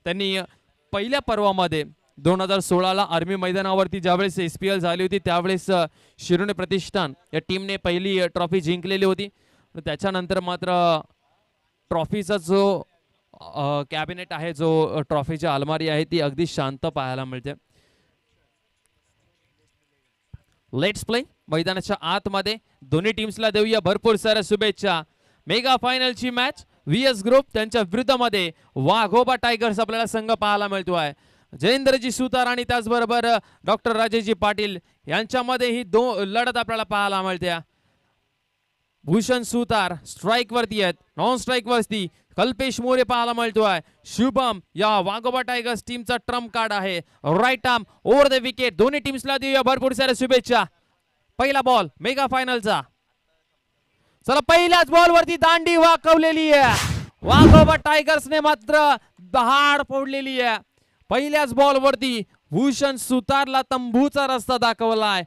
त्यांनी पहिल्या पर्वामध्ये 2016ला आर्मी मैदानावरती ज्यावेळेस SPL झाली होती त्यावेळेस शिरोणे प्रतिष्ठान या टीमने पहिली ट्रॉफी जिंकलेली होती. त्याच्यानंतर मात्र ट्रॉफीचा जो कॅबिनेट आहे, जो ट्रॉफीची अलमारी आहे, ती अगदी शांत पाहायला मिळते. Let's play. मैदानाच्या आतमध्ये दोन्ही टीम्सला देऊया भरपूर साऱ्या शुभेच्छा. मेगा फायनलची मॅच VS ग्रुप त्यांच्या विरुद्धमध्ये वाघोबा टायगर्स आपल्याला संघ पाहायला मिळतो आहे. जयेंद्रजी सुतार आणि त्याचबरोबर डॉक्टर राजेजी पाटील यांच्यामध्ये ही लढत आपल्याला पाहायला मिळते. भूषण सुतार स्ट्राइक वरती आहेत, नॉन स्ट्राइक वरती कल्पेश मोरे पाहायला मिळतो आहे. शुभम या वाघोबा टायगर्स टीमचा ट्रम्प कार्ड आहे. Right arm over the wicket. दोन्ही टीम्सला देऊया भरपूर साऱ्या शुभेच्छा. पहिला बॉल मेगा फायनलचा. चला, पहिल्याच बॉल वरती दांडी वाकवलेली आहे. वाघोबा टायगर्सने मात्र दहाड फोडलेली आहे. पहिल्याच बॉल वरती भूषण सुतारला तंबूचा रस्ता दाखवलाय.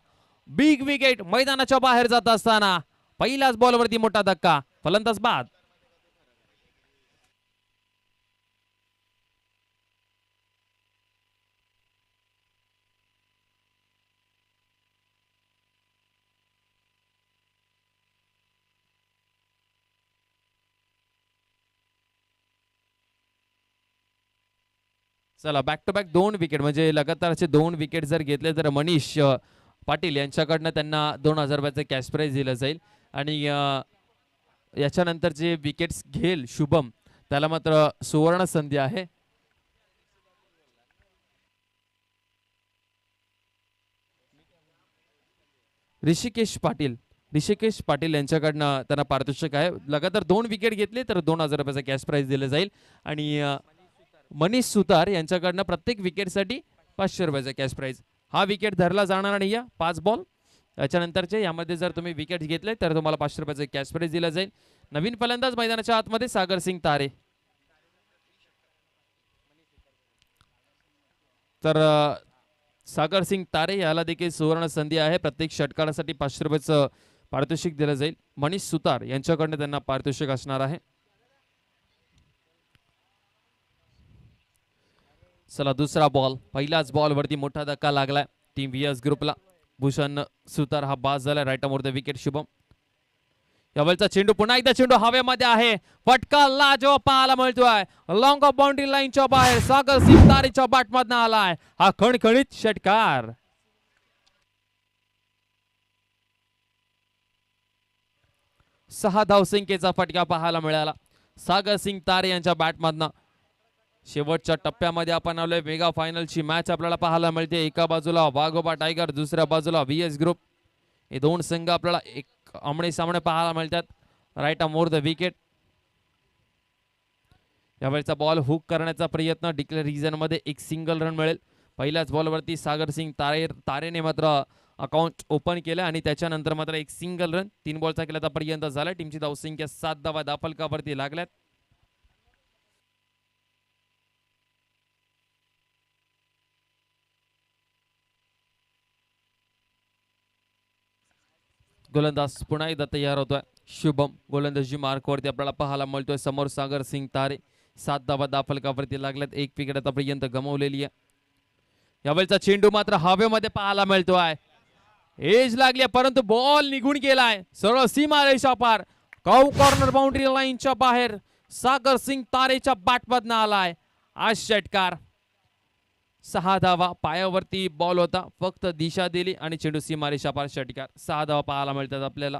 बिग विकेट मैदानाच्या बाहेर जात असताना पहिल्याच बॉल वरती मोठा धक्का. फलंदाज बाद. चला, बॅक टू बॅक 2 विकेट म्हणजे लगातारचे 2 विकेट जर घेतले तर मनीष पाटील यांच्याकडनं त्यांना 2000 रुपयाचं कॅश प्राइज दिलं जाईल. आणि याच्यानंतर जे विकेट्स घेईल शुभम त्याला मात्र सुवर्ण संधी आहे. ऋषिकेश पाटील यांच्याकडनं त्यांना पारितोषिक आहे. लगातार 2 विकेट घेतले तर 2000 रुपयाचं कॅश प्राइज दिलं जाईल. आणि मनीष सुतार यांच्याकडनं प्रत्येक विकेटसाठी 500 रुपयाचा कॅश प्राइज. हा विकेट धरला जाणार नाही. 5 बॉल याच्यानंतरचे यामध्ये जर तुम्ही विकेट घेतले तर तुम्हाला 500 रुपयाचे कॅश प्राइज दिला जाईल. नवीन फलंदाज मैदानाच्या आतमध्ये सागर सिंग तारे. तर सागर सिंग तारे याला देखील सुवर्ण संधी आहे. प्रत्येक षटकारासाठी 500 रुपयाचं पारितोषिक दिलं जाईल. मनीष सुतार यांच्याकडनं त्यांना पारितोषिक असणार आहे. चला, दुसरा बॉल. पहिल्याच बॉल वरती मोठा धक्का लागलाय टीम VS ग्रुपला. भूषण सुतार हा बाद झाला. Right arm over the wicket Shubham. यावेळचा चेंडू पुन्हा एकदा चेंडू हवेमध्ये आहे. फटका लाजवाब पाहायला मिळतोय. लॉंग ऑफ बाउंड्री लाईनच्या बाहेर सागर सिंग तारेच्या बॅटमधनं आलाय हा खणखणीत षटकार. सहा धावसंख्येचा फटका पाहायला मिळाला सागर सिंग तारे यांच्या बॅटमधनं. शेवटच्या टप्प्यामध्ये आपण आलोय. मेगा फायनलची मॅच आपल्याला पाहायला मिळते. एका बाजूला वाघोबा टायगर, दुसऱ्या बाजूला VS ग्रुप. हे दोन संघ आपल्याला एक आमने सामने पाहायला मिळतात. Right arm over the wicket. यावेळचा बॉल हुक करण्याचा प्रयत्न. डिक्लेअर रिजन मध्ये एक सिंगल रन मिळेल. पहिल्याच बॉलवरती सागर सिंग तारेने मात्र अकाउंट ओपन केलं आणि त्याच्यानंतर मात्र एक सिंगल रन 3 बॉलचा केला पर्यंत झाला. टीमची धावसंख्या 7 धावा धाफलकावरती लागल्यात. गोलंदाज पुन्हा एकदा तयार होतोय. शुभम गोलंदाजी मार्कवरती आपल्याला पाहायला मिळतोय. समोर सागर सिंग तारे 7 धावा दाफलकावरती लागल्यात. एक विकेट आतापर्यंत गमावलेली आहे. यावेळचा चेंडू मात्र हवेमध्ये पाहायला मिळतोय. एज लागली परंतु बॉल निघून गेलाय सरळ सीमा रेषा पार. कॉर्नर बाउंड्री लाईनच्या बाहेर सागर सिंग तारेच्या बॅटमधनं आलाय आज षटकार. 6 धावा. पायावरती बॉल होता, फक्त दिशा दिली आणि चेंडू सीमारेषा पार षटकार. 6 धावा पाहायला मिळतात आपल्याला.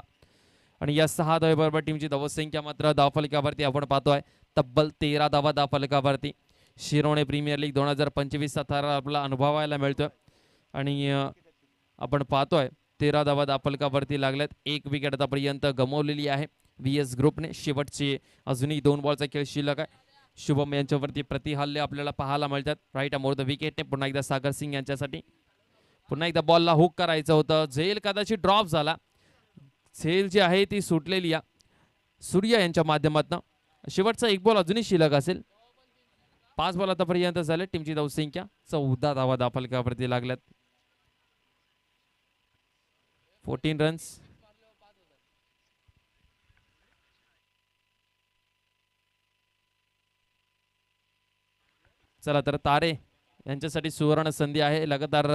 आणि या 6 धावेबरोबर टीमची धावसंख्या मात्र धावफलकावरती आपण पाहतोय तब्बल 13 धावा धावफलकावरती. शिरोणे प्रीमियर लीग 2025चा थरार आपल्याला अनुभवायला मिळतोय. आणि आपण पाहतोय 13 धावा धावफलकावरती लागल्यात. एक विकेट आतापर्यंत गमावलेली आहे VS ग्रुपने. शेवटचे अजूनही 2 बॉलचा खेळ शिल्लक आहे. शुभम यांच्यावरती प्रतिहल्ले आपल्याला पाहायला मिळतात. राईट आर्म ओव्हर द विकेटने पुन्हा एकदा सागर सिंग यांच्यासाठी. पुन्हा एकदा बॉलला हुक करायचं होतं. झेल कदाचित ड्रॉप झाला. झेल जी आहे ती सुटलेली आहे सूर्या यांच्या माध्यमातून. शेवटचा एक बॉल अजूनही शिल्लक असेल. 5 बॉल आतापर्यंत झाले. टीमची धावसंख्या 14 धावा धाफलकावरती लागल्यात. 14 रन्स. चला तर तारे यांच्यासाठी सुवर्ण संधी आहे. लगातार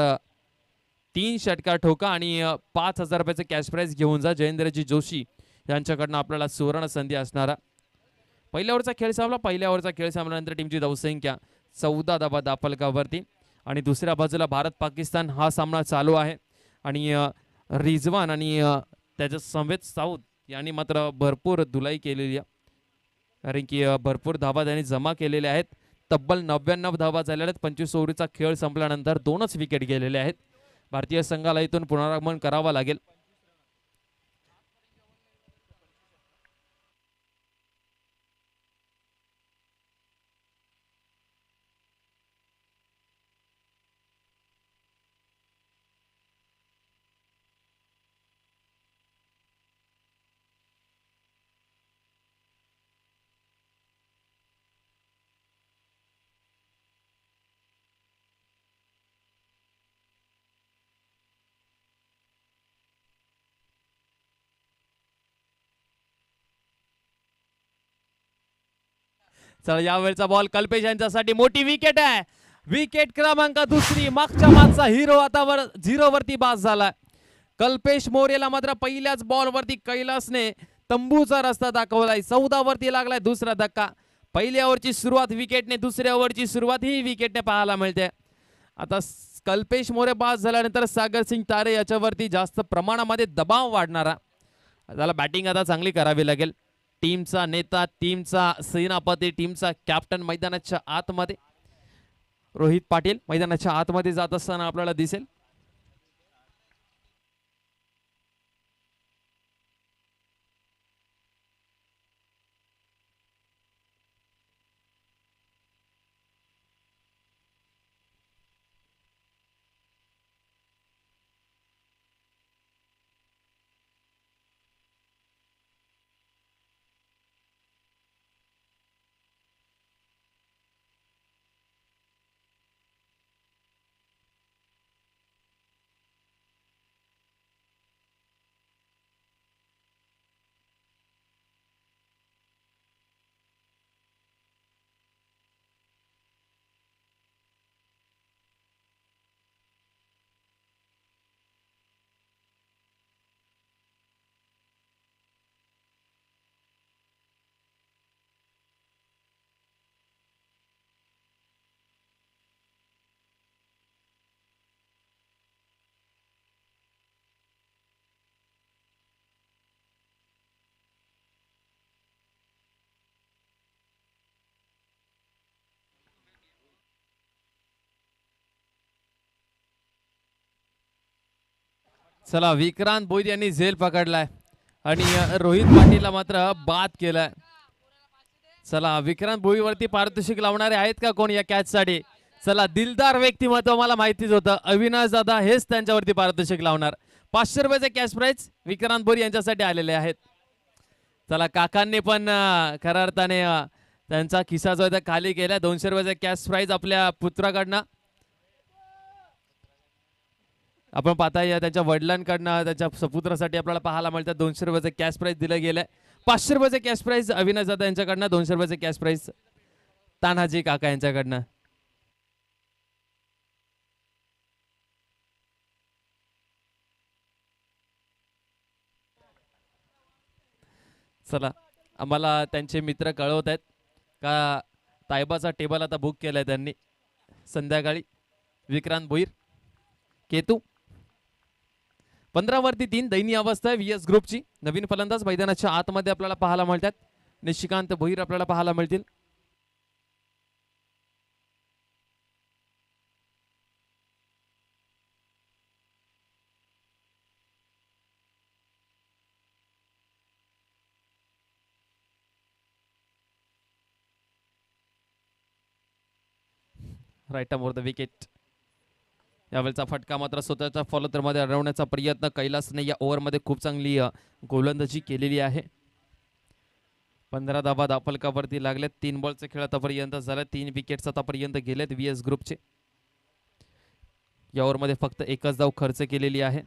3 षटकार ठोका आणि 5,000 रुपयाचं कॅश प्राइज घेऊन जा. जयेंद्रजी जोशी यांच्याकडनं आपल्याला सुवर्ण संधी असणारा पहिल्या ओव्हरचा खेळ संपला. पहिल्या ओव्हरचा खेळ संपल्यानंतर टीमची धावसंख्या 14 धावा दाफलकावरती आणि दुसऱ्या बाजूला भारत पाकिस्तान हा सामना चालू आहे आणि रिझवान आणि त्याच्या समवेत साऊथ यांनी मात्र भरपूर धुलाई केलेली आहे. कारण की भरपूर धावा त्यांनी जमा केलेल्या आहेत. तब्बल 99 धावा झालेल्या आहेत. 25 ओव्हरचा खेळ संपल्यानंतर 2च विकेट गेलेले आहेत. भारतीय संघाला इथून पुनरागमन करावं लागेल. चला यावेळचा बॉल कल्पेश यांच्यासाठी मोठी विकेट आहे. विकेट क्रमांक दुसरी. मागच्या मागचा हिरो आता 0 वरती बास झाला. कल्पेश मोरेला मात्र पहिल्याच बॉल वरती कैलासने तंबूचा रस्ता दाखवलाय. 14 वरती लागलाय दुसरा धक्का. पहिल्या ओव्हरची सुरुवात विकेटने, दुसऱ्या ओव्हरची सुरुवात ही विकेटने पाहायला मिळते. आता कल्पेश मोरे बास झाल्यानंतर सागर सिंग तारे याच्यावरती जास्त प्रमाणामध्ये दबाव वाढणारा. त्याला बॅटिंग आता चांगली करावी लागेल. टीमचा नेता, टीमचा सेनापती, टीमचा कॅप्टन मैदानाच्या आतमध्ये रोहित पाटील मैदानाच्या आतमध्ये जात असताना आपल्याला दिसेल. चला विक्रांत भोईर यांनी झेल पकडलाय आणि रोहित पाटीलला मात्र बाद केलाय. चला विक्रांत भोईरवरती पारितोषिक लावणारे आहेत का कोण या कॅच साठी? चला दिलदार व्यक्तिमत्व मला माहितीच होतं. अविनाश दादा हेच त्यांच्यावरती पारितोषिक लावणार. 500 रुपयाचे कॅश प्राइज विक्रांत भोईर यांच्यासाठी आलेले आहेत. चला काकांनी पण खऱ्या अर्थाने त्यांचा खिसा जो आहे खाली केला. 200 रुपयाचा कॅश प्राइज आपल्या पुत्राकडनं आपण पाहताय. त्यांच्या वडिलांकडनं त्यांच्या सपुत्रासाठी आपल्याला पाहायला मिळतं 200 रुपयाचं कॅश प्राइज दिलं गेलंय. 500 रुपयाचं कॅश प्राइज अविनाश दादा यांच्याकडनं, 200 रुपयाचं कॅश प्राइज तान्हाजी काका यांच्याकडनं. चला आम्हाला त्यांचे मित्र कळवत आहेत का तायबाचा टेबल आता बुक केलाय त्यांनी संध्याकाळी. विक्रांत भोईर केतू 15 वरती 3 दयनीय अवस्था आहे व्हीएस ग्रुपची. नवीन फलंदाज मैदानाच्या आतमध्ये आपल्याला पाहायला मिळतात. निशिकांत भोईर आपल्याला पाहायला मिळतील. Right more the wicket. यावेळचा फटका मात्र स्वतःच्या फॉलोथरमध्ये अडवण्याचा प्रयत्न कैलासने या ओव्हरमध्ये खूप चांगली गोलंदाजी केलेली आहे. 15 धावा दाफलकावरती लागलेत. 3 बॉलचे खेळ आतापर्यंत झाले. 3 विकेट्स आतापर्यंत गेलेत व्हीएस ग्रुपचे. या ओव्हरमध्ये फक्त एकच धाव खर्च केलेली आहे.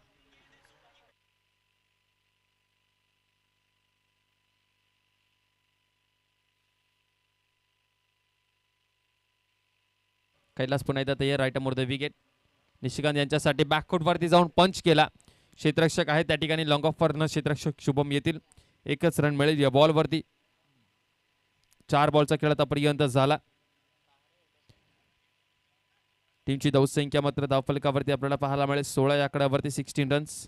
कैलास पुन्हा एकदा तयार right more the wicket. Nishikant यांच्यासाठी बॅकफूट वरती जाऊन पंच केला. क्षेत्ररक्षक आहे त्या ठिकाणी लॉंग ऑफ वरनं क्षेत्ररक्षक शुभम येतील. एकच रन मिळेल या बॉल वरती. 4 बॉलचा खेळ आतापर्यंत झाला. टीमची धावसंख्या मात्र धावफलकावरती आपल्याला पाहायला मिळेल 16 या आकड्यावरती 16 रन्स.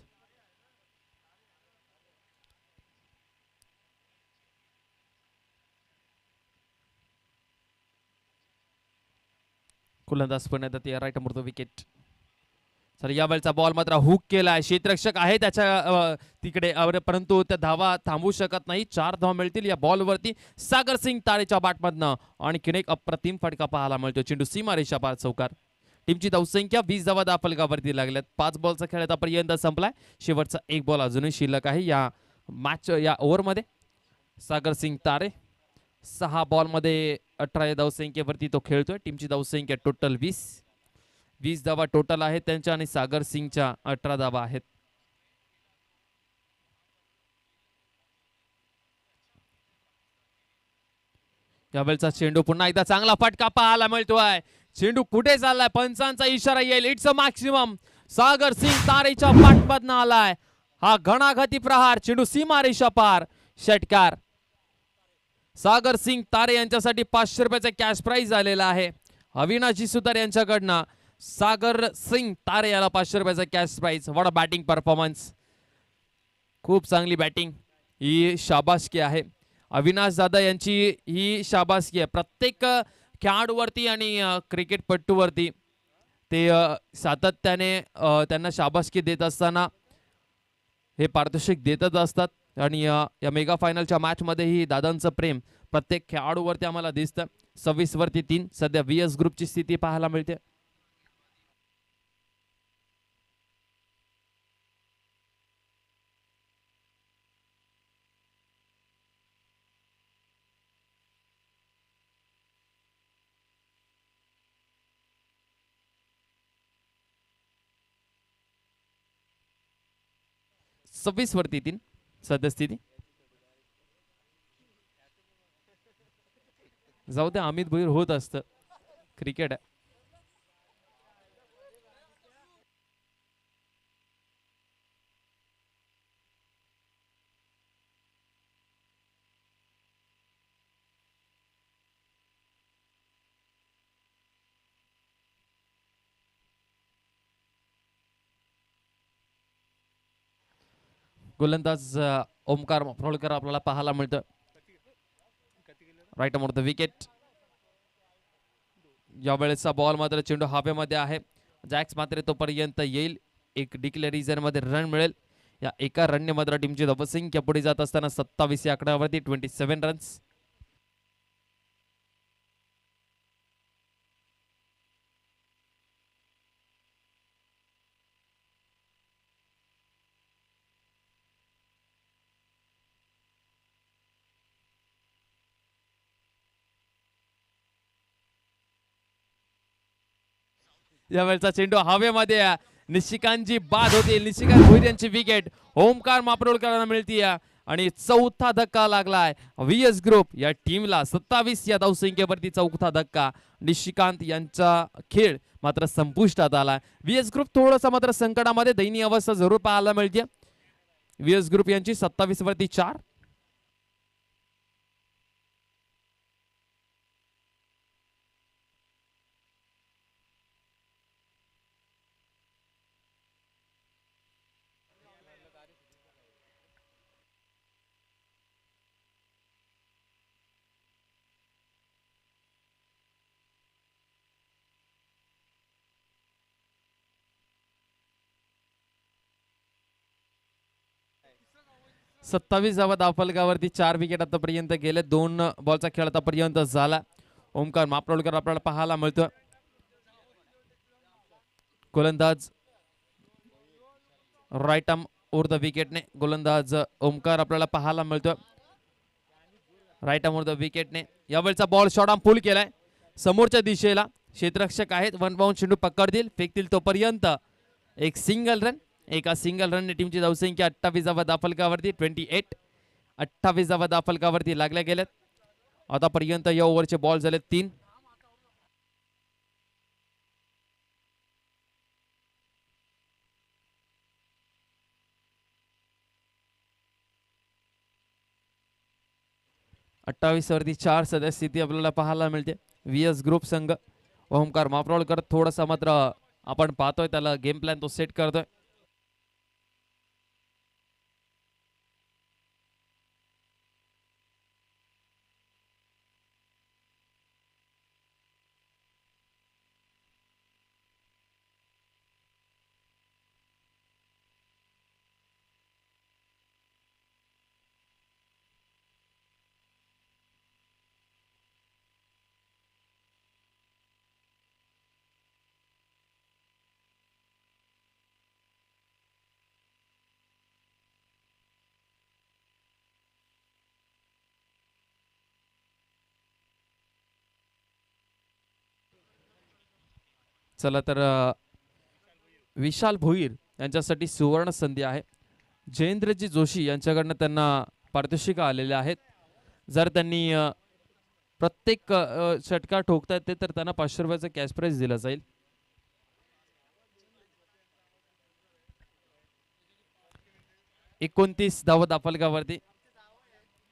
गोलंदाज पण येतात या right more the wicket. Sir यावेळचा बॉल मात्र हुक केलाय. क्षेत्ररक्षक आहे त्याच्या तिकडे परंतु त्या धावा थांबवू शकत नाही. 4 धावा मिळतील या बॉल वरती सागर सिंग तारेच्या बॅटमधनं. आणि एक अप्रतिम फटका पाहायला मिळतो. चेंडू सीमा रेषा पार चौकार. टीमची धावसंख्या 20 धावा धावफलकावरती लागल्यात. 5 बॉलचा खेळ आतापर्यंत संपलाय. शेवटचा 1 बॉल अजूनही शिल्लक आहे या मॅच या ओव्हरमध्ये. सागर सिंग तारे 6 बॉलमध्ये 18 या धावसंख्येवरती तो खेळतोय. टीमची धावसंख्या टोटल 20 धावा टोटल आहेत त्यांच्या आणि सागर सिंगच्या 18 धावा आहेत. यावेळचा चेंडू पुन्हा एकदा चांगला फटका पाहायला मिळतोय. चेंडू कुठे चाललाय पंचांचा इशारा येईल. It's a maximum. Sagar Singh तारेच्या पाठमधनं आलाय. हा घणाघाती प्रहार. चेंडू सीमा रेषा पार. षटकार. सागर सिंग तारे यांच्यासाठी 500 रुपयाचा कॅश प्राइज आलेला आहे. अविनाशी सुतार यांच्याकडनं सागर सिंग तारे याला 500 रुपयाचा cash prize. What a batting performance. खूप चांगली बॅटिंग. ही शाबासकी आहे. अविनाश दादा यांची ही शाबासकी आहे. प्रत्येक खेळाडूवरती आणि क्रिकेटपटूवरती ते सातत्याने त्यांना शाबासकी देत असताना हे पारितोषिक देतच असतात. आणि या मेगा फायनलच्या मॅचमध्येही दादांचं प्रेम प्रत्येक खेळाडूवरती आम्हाला दिसतं. 26 वरती 3 सध्या VS ग्रुपची स्थिती पाहायला मिळते. सव्वीस वरती 3 सद्यस्थिती. जाऊ दे अमित भोईर होत असतं. क्रिकेट आहे. गोलंदाज ओमकार माप्रोळकर आपल्याला पाहायला मिळतं. Right more the wicket. या वेळेचा बॉल मात्र चेंडू हवेमध्ये आहे. जॅक्स मात्र तोपर्यंत येईल. एक डिक्लेरेशन मध्ये रन मिळेल. या एका रनने मात्र टीमची धावसंख्या पुढे जात असताना 27 या आकड्यावरती 27 रन्स. यावेळचा चेंडू हवेमध्ये. निशिकांतची बाद होती. निशिकांत भोईर यांची विकेट ओमकार माप्रोळकरांना मिळती. आणि चौथा धक्का लागलाय VS ग्रुप या टीमला. 27 या धावसंख्येवरती चौथा धक्का. निशिकांत यांचा खेळ मात्र संपुष्टात आला. VS ग्रुप थोडासा मात्र संकटामध्ये दयनीय अवस्था जरूर पाहायला मिळते. VS ग्रुप यांची 27 वरती 4. 27 धावा धावफलकावरती 4 विकेट आतापर्यंत गेले. 2 बॉलचा खेळ आतापर्यंत झाला. ओमकार माप्रोळकर आपल्याला पाहायला मिळतो. गोलंदाज राईट आर्म ओव्हर द विकेटने गोलंदाज ओमकार आपल्याला पाहायला मिळतो. राईट आर्म ओव्हर द विकेटने यावेळचा बॉल शॉर्ट आर्म पुल केलाय समोरच्या दिशेला. क्षेत्ररक्षक आहेत. 1 बाउंड चेंडू पकडतील फेकतील तोपर्यंत एक सिंगल रन. एका सिंगल रनने टीमची धावसंख्या 28 धावा धावफलकावरती 28. 28 धावा धावफलकावरती लागल्या गेल्यात. आतापर्यंत या ओव्हरचे बॉल झाले 3. 28 वरती 4 सध्या स्थिती आपल्याला पाहायला मिळते. VS ग्रुप संघ ओमकार मापरोळकर थोडासा मात्र आपण पाहतोय त्याला गेम प्लॅन तो सेट करतोय. चला तर विशाल भोईर यांच्यासाठी सुवर्ण संधी आहे. जयेंद्रजी जोशी यांच्याकडनं त्यांना पारितोषिक आलेले आहेत. जर त्यांनी प्रत्येक षटकार ठोकता येते तर त्यांना 500 रुपयाचं कॅश प्राइज दिलं जाईल. एकोणतीस धावा दाफलकावरती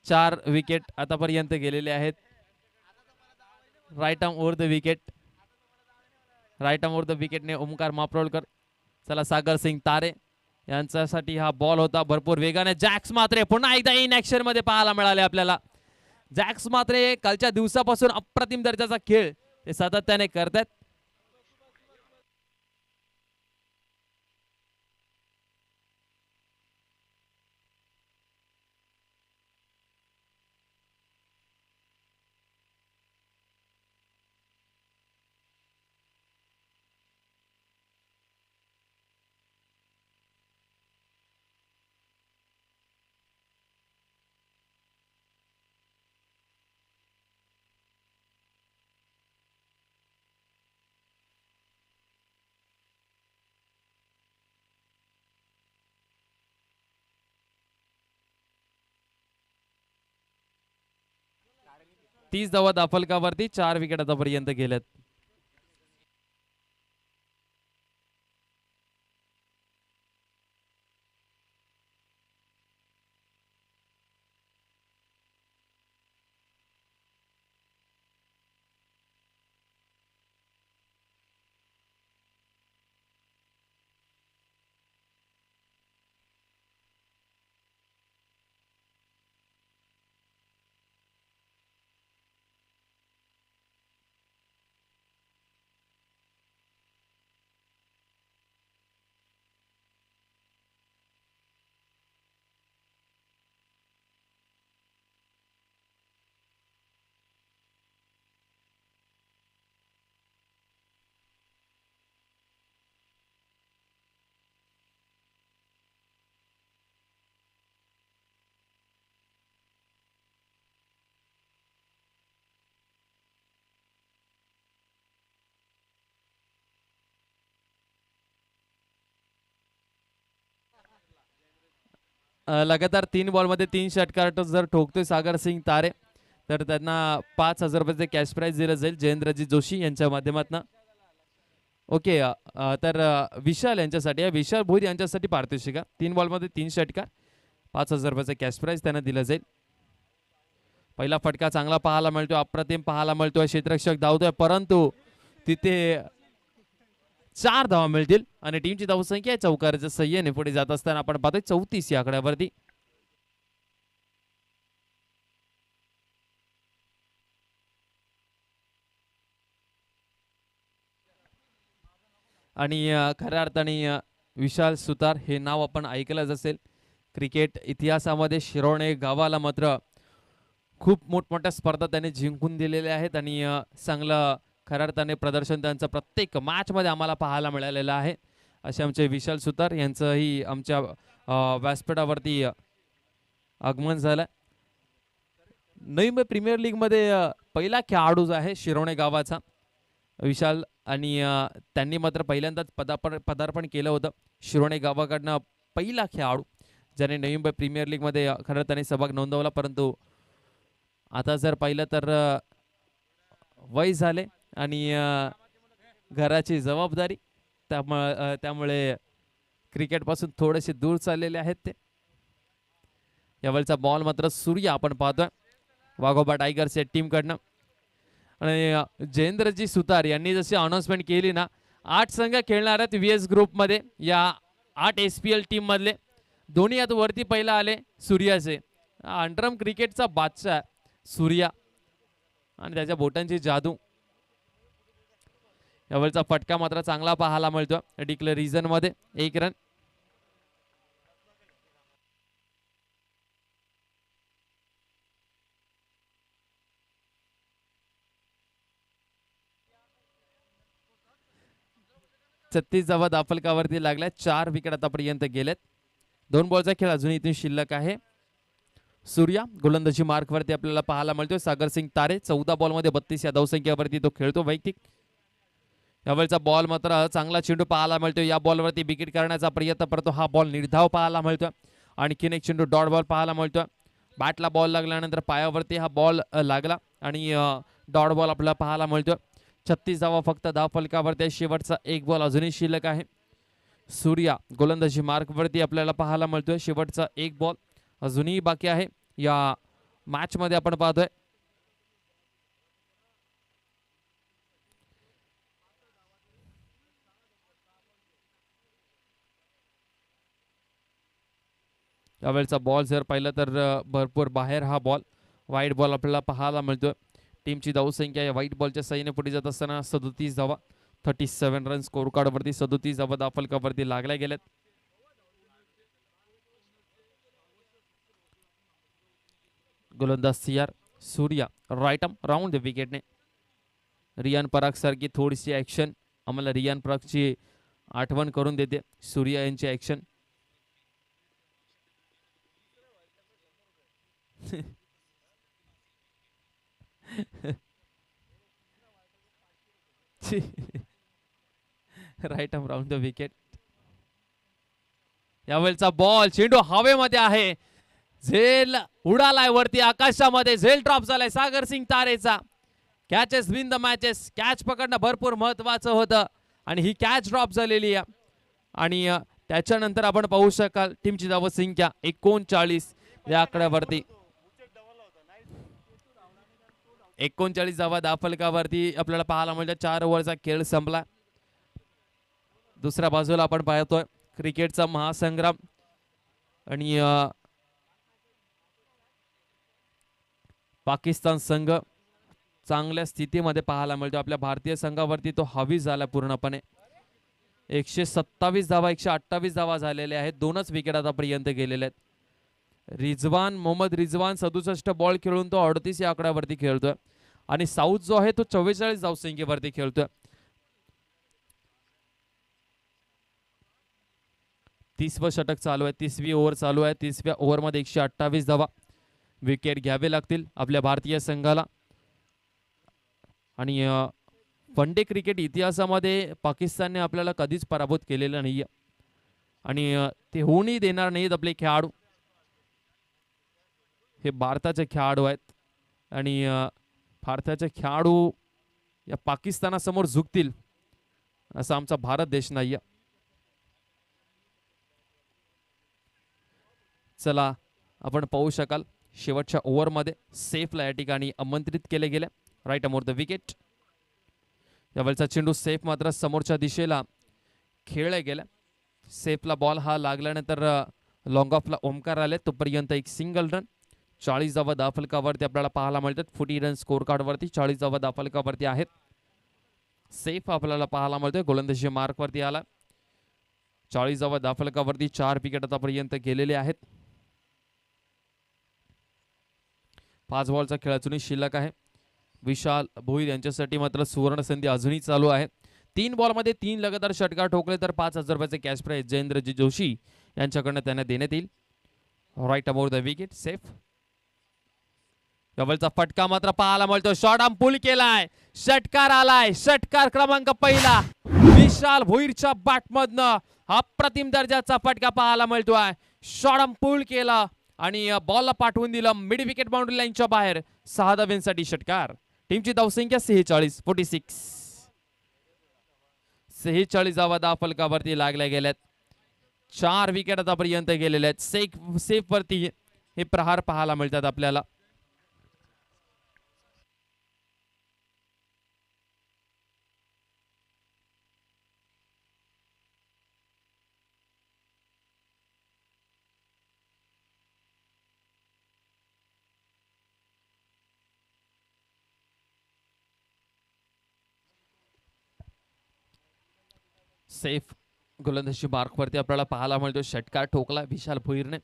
4 विकेट आतापर्यंत गेलेले आहेत. Right arm over the wicket, right arm over the विकेटने ओमकार मापरोळकर. चला सागर सिंग तारे यांच्यासाठी हा बॉल होता भरपूर वेगाने. जॅक्स मात्रे पुन्हा एकदा इन ऍक्शन मध्ये पाहायला मिळाले आपल्याला. जॅक्स मात्रे कालच्या दिवसापासून अप्रतिम दर्जाचा खेळ ते सातत्याने करतात. तीस धावा दाफलकावरती 4 विकेट आतापर्यंत गेल्यात. लगातार 3 बॉलमध्ये 3 षटकार जर ठोकतोय सागर सिंग तारे तर त्यांना 5,000 रुपयाचे कॅश प्राइज दिलं जाईल जयेंद्रजी जोशी यांच्या माध्यमातून. ओके, तर विशाल यांच्यासाठी विशाल भोईर यांच्यासाठी पारितोषिक 3 बॉलमध्ये 3 षटकार 5,000 रुपयाचे कॅश प्राइज त्यांना दिलं जाईल. पहिला फटका चांगला पाहायला मिळतोय, अप्रतिम पाहायला मिळतोय. क्षेत्ररक्षक धावतोय परंतु तिथे 4 धावा मिळतील आणि टीमची धावसंख्या चौकाराच्या सहाय्याने पुढे जात असताना आपण पाहतोय 34 या आकड्यावरती. आणि खऱ्या अर्थाने विशाल सुतार हे नाव आपण ऐकलंच असेल. क्रिकेट इतिहासामध्ये शिरोणे गावाला मात्र खूप मोठमोठ्या स्पर्धा त्याने जिंकून दिलेल्या आहेत आणि चांगलं खऱ्या अर्थाने प्रदर्शन त्यांचं प्रत्येक मॅच मध्ये आम्हाला पाहायला मिळालेलं आहे. असे आमचे विशाल सुतार यांचंही आमच्या व्यासपीठावरती आगमन झालं. नवी मुंबई प्रीमियर लीग मध्ये पहिला खेळाडू आहे शिरोणे गावाचा विशाल आणि त्यांनी मात्र पहिल्यांदाच पदार्पण केलं होतं. शिरोणे गावाकडनं पहिला खेळाडू ज्याने नवी मुंबई प्रीमियर लीग मध्ये खरं त्याने सहभाग नोंदवला. परंतु आता जर पाहिलं तर वय झाले आणि घराची जबाबदारी त्यामुळे क्रिकेटपासून थोडेसे दूर चाललेले आहेत ते. यावेळचा बॉल मात्र सूर्य आपण पाहतोय वाघोबा टायगर्स या टीम कडनं. आणि जयेंद्रजी सुतार यांनी जशी अनाउन्समेंट केली ना, 8 संघ खेळणार आहेत व्हीएस ग्रुप मध्ये. या 8 SPL टीम मधले दोन्ही आता वरती पहिला आले सूर्याचे. अंडरम क्रिकेटचा बादशाह सूर्या आणि त्याच्या बोटांची जादू. यावेळचा फटका मात्र चांगला पाहायला मिळतो डिक्लेअर रिझन मध्ये. 1 रन. छत्तीस धावा दाफलकावरती लागल्या. 4 विकेट आतापर्यंत गेलेत. 2 बॉलचा खेळ अजून इथून शिल्लक आहे. सूर्या गोलंदाजी मार्कवरती आपल्याला पाहायला मिळतोय. सागर सिंग तारे 14 बॉलमध्ये 32 या धावसंख्येवरती तो खेळतो वैयक्तिक. यावेळचा बॉल मात्र चांगला चेंडू पाहायला मिळतोय. या बॉलवरती विकेट करण्याचा प्रयत्न करतो. हा बॉल निर्धाव पाहायला मिळतोय. आणखीन एक चेंडू डॉट बॉल पाहायला मिळतोय. बॅटला बॉल लागल्यानंतर पायावरती हा बॉल लागला आणि डॉट बॉल आपल्याला पाहायला मिळतोय. 36 धावा फक्त धावफलकावरती. शेवटचा 1 बॉल अजूनही शिल्लक आहे. सूर्या गोलंदाजी मार्कवरती आपल्याला पाहायला मिळतोय. शेवटचा 1 बॉल अजूनही बाकी आहे या मॅच मध्ये. आपण पाहतोय यावेळचा बॉल जर पाहिलं तर भरपूर बाहेर हा बॉल. वाईट बॉल आपल्याला पाहायला मिळतोय. टीमची धावसंख्या या व्हाईट बॉलच्या साईने पुढे जात असताना 37 धावा. 37 रन स्कोर कार्ड वरती. 37 धावा दाफलकावरती लागल्या गेल्यात. गोलंदाज CR Surya right arm round the विकेटने. रियान पराग सारखी थोडीशी ऍक्शन आम्हाला रियान परागची आठवण करून देते सूर्या यांची action. Right arm round the wicket. यावेळचा बॉल चेंडू हवेमध्ये आहे. झेल उडालाय वरती आकाशामध्ये. झेल ड्रॉप झालाय सागर सिंग तारेचा. Catches win the matches. Catch पकडणं भरपूर महत्वाचं होतं आणि ही कॅच ड्रॉप झालेली आहे. आणि त्याच्यानंतर आपण पाहू शकाल टीमची धावसंख्या 39 या आकड्यावरती. 39 धावा दाफलकावरती आपल्याला पाहायला मिळतं. 4 ओव्हरचा खेळ संपला. दुसऱ्या बाजूला आपण पाहतोय क्रिकेटचा महासंग्राम आणि पाकिस्तान संघ चांगल्या स्थितीमध्ये पाहायला मिळतो. आपल्या भारतीय संघावरती तो हावी झाला पूर्णपणे. 127 धावा 128 धावा झालेल्या आहेत. 2च विकेट आतापर्यंत गेलेले आहेत. मोहम्मद रिजवान 67 बॉल खेळून तो 38 या आकड्यावरती खेळतोय आणि साऊथ जो आहे तो 44 धावसंख्येवरती खेळतोय. 30व षटक चालू आहे. 30वी ओव्हर चालू आहे. 30व्या ओव्हरमध्ये 128 धावा. विकेट घ्यावे लागतील आपल्या भारतीय संघाला. आणि वन डे क्रिकेट इतिहासामध्ये पाकिस्तानने आपल्याला कधीच पराभूत केलेलं नाहीये आणि ते होऊनही देणार नाहीत आपले खेळाडू. हे भारताचे खेळाडू आहेत आणि भारताचे खेळाडू या पाकिस्तानासमोर झुकतील असा आमचा भारत देश नाहीये. चला आपण पाहू शकाल शेवटच्या ओव्हरमध्ये सेफला या ठिकाणी आमंत्रित केले गेले. Right arm over the wicket. यावेळचा चेंडू सेफ मात्र समोरच्या दिशेला खेळला गेला. सेफला बॉल हा लागल्यानंतर लॉंग ऑफला ओमकार आले. तोपर्यंत एक सिंगल रन. 40 धावा दाफलकावरती आपल्याला पाहायला मिळतात. 40 रन स्कोर कार्ड वरती 40 धावा दाफलकावरती आहेत. सेफ आपल्याला पाहायला मिळतोय. गोलंदाजी मार्क वरती आला. 40 धावा दाफलकावरती 4 विकेट आतापर्यंत गेलेले आहेत. 5 बॉलचा खेळ अजूनही शिल्लक आहे. विशाल भोईर यांच्यासाठी मात्र सुवर्ण संधी अजूनही चालू आहे. 3 बॉलमध्ये 3 लगातार षटकार ठोकले तर 5,000 रुपयाचे कॅश प्राइज जयेंद्रजी जोशी यांच्याकडनं त्यांना देण्यात येईल. Right about the wicket. Safe. डबलचा फटका मात्र पाहायला मिळतो. शॉर्ट आर्म पुल केलाय. षटकार आलाय. षटकार क्रमांक पहिला विशाल भोईरच्या बॅटमधनं अप्रतिम दर्जाचा फटका पाहायला मिळतोय. शॉर्ट आर्म पुल केला आणि बॉलला पाठवून दिलं मिड विकेट बाउंड्री लाईनच्या बाहेर. 6 धावांसाठी षटकार. टीमची धावसंख्या 46. 46 धावा दाफलकावरती लागल्या गेल्यात. 4 विकेट आतापर्यंत गेलेले आहेत. सेफ वरती हे प्रहार पाहायला मिळतात आपल्याला. सेफ गोलंदाजी मार्कवरती आपल्याला पाहायला मिळतो. षटकार ठोकला विशाल भोईरने.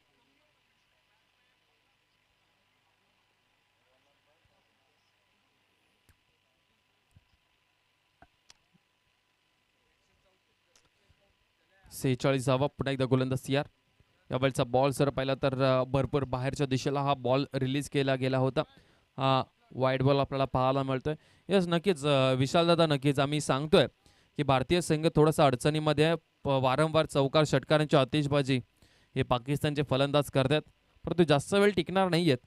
सेहेचाळीसावा पुन्हा एकदा गोलंदाज तयार. यावेळचा बॉल जर पाहिला तर भरपूर बाहेरच्या दिशेला हा बॉल रिलीज केला गेला होता. हा वाईट बॉल आपल्याला पाहायला मिळतोय. यस नक्कीच विशाल दादा, नक्कीच आम्ही सांगतोय की भारतीय संघ थोडासा अडचणीमध्ये आहे. वारंवार चौकार षटकारांची आतिषबाजी हे पाकिस्तानचे फलंदाज करतात, परंतु जास्त वेळ टिकणार नाहीयेत.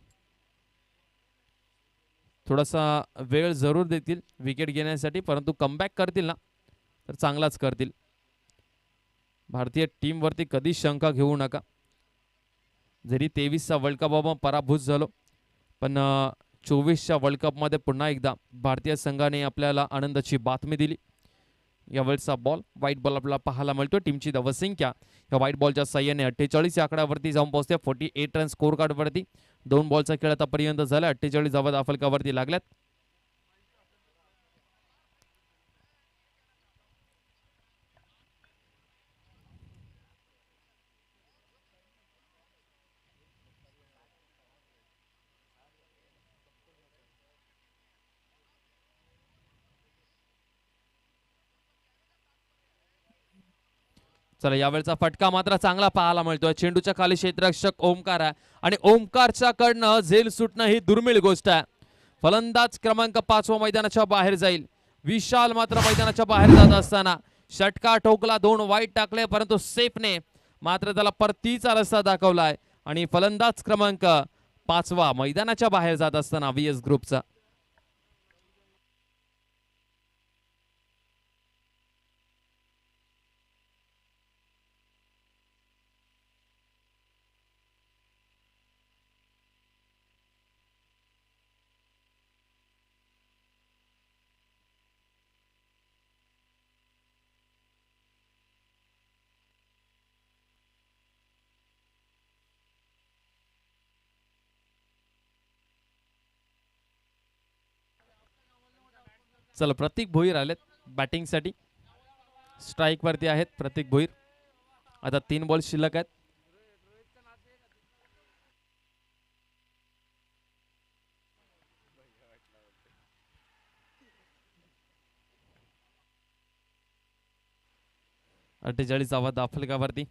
थोडासा वेळ जरूर देतील विकेट घेण्यासाठी, परंतु कमबॅक करतील ना तर चांगलाच करतील. भारतीय टीमवरती कधीच शंका घेऊ नका. जरी 23चा वर्ल्ड कप आपण पराभूत झालो, पण 24च्या वर्ल्ड कपमध्ये पुन्हा एकदा भारतीय संघाने आपल्याला आनंदाची बातमी दिली. यावेळचा बॉल व्हाईट बॉल आपल्याला पाहायला मिळतो. टीमची धावसंख्या या व्हाईट बॉलच्या साह्याने 48 या आकड्यावरती जाऊन पोहोचते. 48 रन स्कोर कार्डवरती. 2 बॉलचा खेळ आतापर्यंत झाला. 48 धावा धावफलकावरती लागल्यात. चला यावेळचा फटका मात्र चांगला पाहायला मिळतोय. चेंडूच्या खाली क्षेत्ररक्षक ओमकार आहे आणि ओमकारच्या कडनं झेल सुटणं ही दुर्मिळ गोष्ट आहे. फलंदाज क्रमांक 5 मैदानाच्या बाहेर जाईल. विशाल मात्र मैदानाच्या बाहेर जात असताना षटकार ठोकला, 2 वाईट टाकले, परंतु सेफने मात्र त्याला परतीचा रस्ता दाखवलाय आणि फलंदाज क्रमांक 5 मैदानाच्या बाहेर जात असताना व्हीएस ग्रुपचा. चला प्रतीक भोईर आलेत बॅटिंगसाठी. स्ट्राईक वरती आहेत प्रतीक भोईर. आता 3 बॉल शिल्लक आहेत. धावा दाफलकावरती.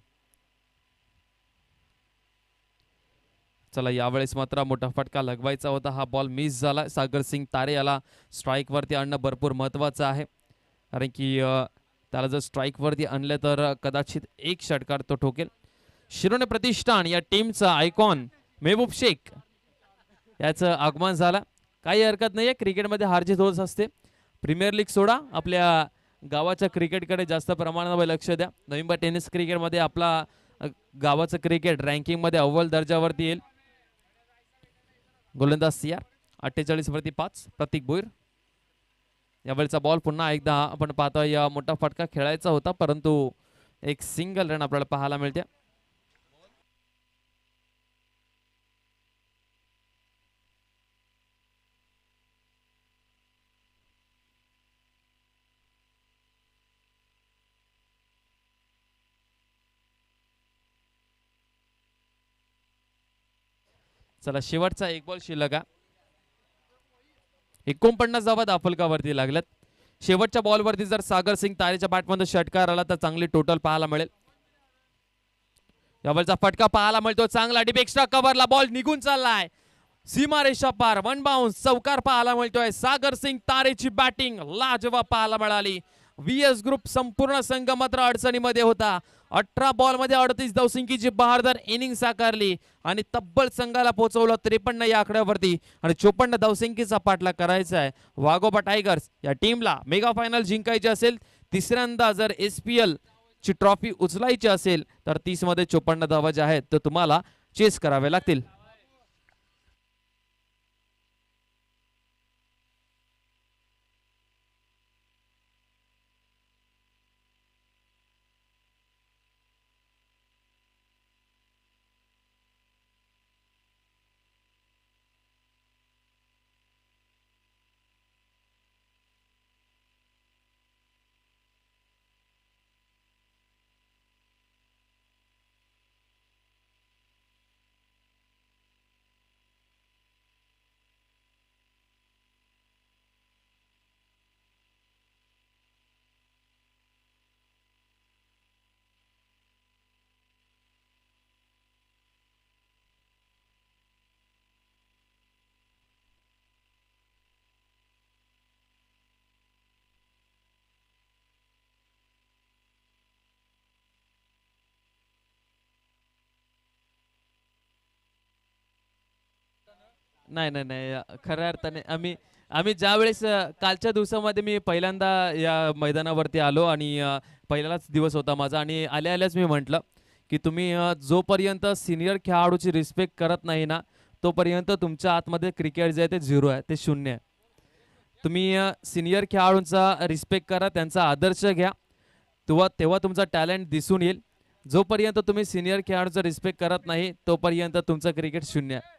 चला यावेळेस मात्र मोठा फटका लगवायचा होता. हा बॉल मिस झाला. सागर सिंग तारे याला स्ट्राईक वरती आणणं भरपूर महत्वाचं आहे, कारण की त्याला जर स्ट्राईक वरती आणले तर कदाचित एक षटकार तो ठोकेल. शिरोने प्रतिष्ठान या टीमचा आयकॉन मेहबूब शेख याचं आगमन झालं. काही हरकत नाहीये, क्रिकेटमध्ये हारजीत होत असते. प्रीमियर लीग सोडा, आपल्या गावाच्या क्रिकेटकडे जास्त प्रमाणात लक्ष द्या. नोव्हेंबर टेनिस क्रिकेटमध्ये आपला गावाचं क्रिकेट रँकिंगमध्ये अव्वल दर्जावरती येईल. गोलंदाज सियार 48 वरती 5 प्रतीक भोईर. यावेळचा बॉल पुन्हा एकदा आपण पाहतोय. या मोठा फटका खेळायचा होता, परंतु एक सिंगल रन आपल्याला पाहायला मिळते. चला शेवटचा 1 बॉल शिल्लक आहे. 49 धावा दाफलकावरती लागल्यात. शेवटच्या बॉलवरती जर सागर सिंग तारेच्या बॅटमध्ये षटकार आला तर चांगली टोटल पाहायला मिळेल. यावरचा फटका पाहायला मिळतो चांगला. डीप एक्स्ट्रा कव्हरला बॉल निघून चाललाय. सीमारेषा पार 1 बाउन्स चौकार पाहायला मिळतोय. सागर सिंग तारेची बॅटिंग लाजवाब पाहायला मिळाली. व्हीएस ग्रुप संपूर्ण संघ मात्र अडचणीमध्ये होता. 18 बॉल मध्ये 38 धावसंख्येची बहारदार इनिंग साकारली आणि तब्बल संघाला पोहोचवलं 53 या आकड्यावरती आणि 54 धावसंख्येचा पाठलाग करायचा आहे. वाघोबा टायगर्स या टीमला मेगा फायनल जिंकायची असेल, तिसऱ्यांदा जर SPL ची ट्रॉफी उचलायची असेल तर 30 मध्ये 54 धावा ज्या आहेत तर तुम्हाला चेस करावे लागतील. नाही नाही नाही खऱ्या अर्थाने आम्ही आम्ही ज्या वेळेस कालच्या दिवसामध्ये मी पहिल्यांदा या मैदानावरती आलो आणि पहिलाच दिवस होता माझा आणि आल्या आल्याच मी म्हटलं की तुम्ही जोपर्यंत सिनियर खेळाडूची रिस्पेक्ट करत नाही ना तोपर्यंत तुमच्या आतमध्ये क्रिकेट जे आहे ते झिरो आहे, ते शून्य आहे. तुम्ही सिनियर खेळाडूंचा रिस्पेक्ट करा, त्यांचा आदर्श घ्या, तेव्हा तेव्हा तुमचा टॅलेंट दिसून येईल. जोपर्यंत तुम्ही सिनियर खेळाडूचा रिस्पेक्ट करत नाही तोपर्यंत तुमचं क्रिकेट शून्य आहे.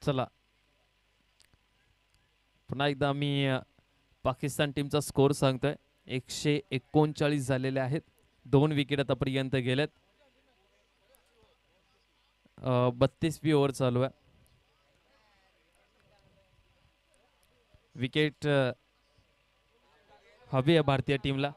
चला पुन्हा एकदा मी पाकिस्तान टीमचा स्कोर सांगतोय. 139 झालेले आहेत. 2 विकेट आतापर्यंत गेलेत. 32वी ओव्हर चालू आहे. विकेट हवी आहे भारतीय टीमला.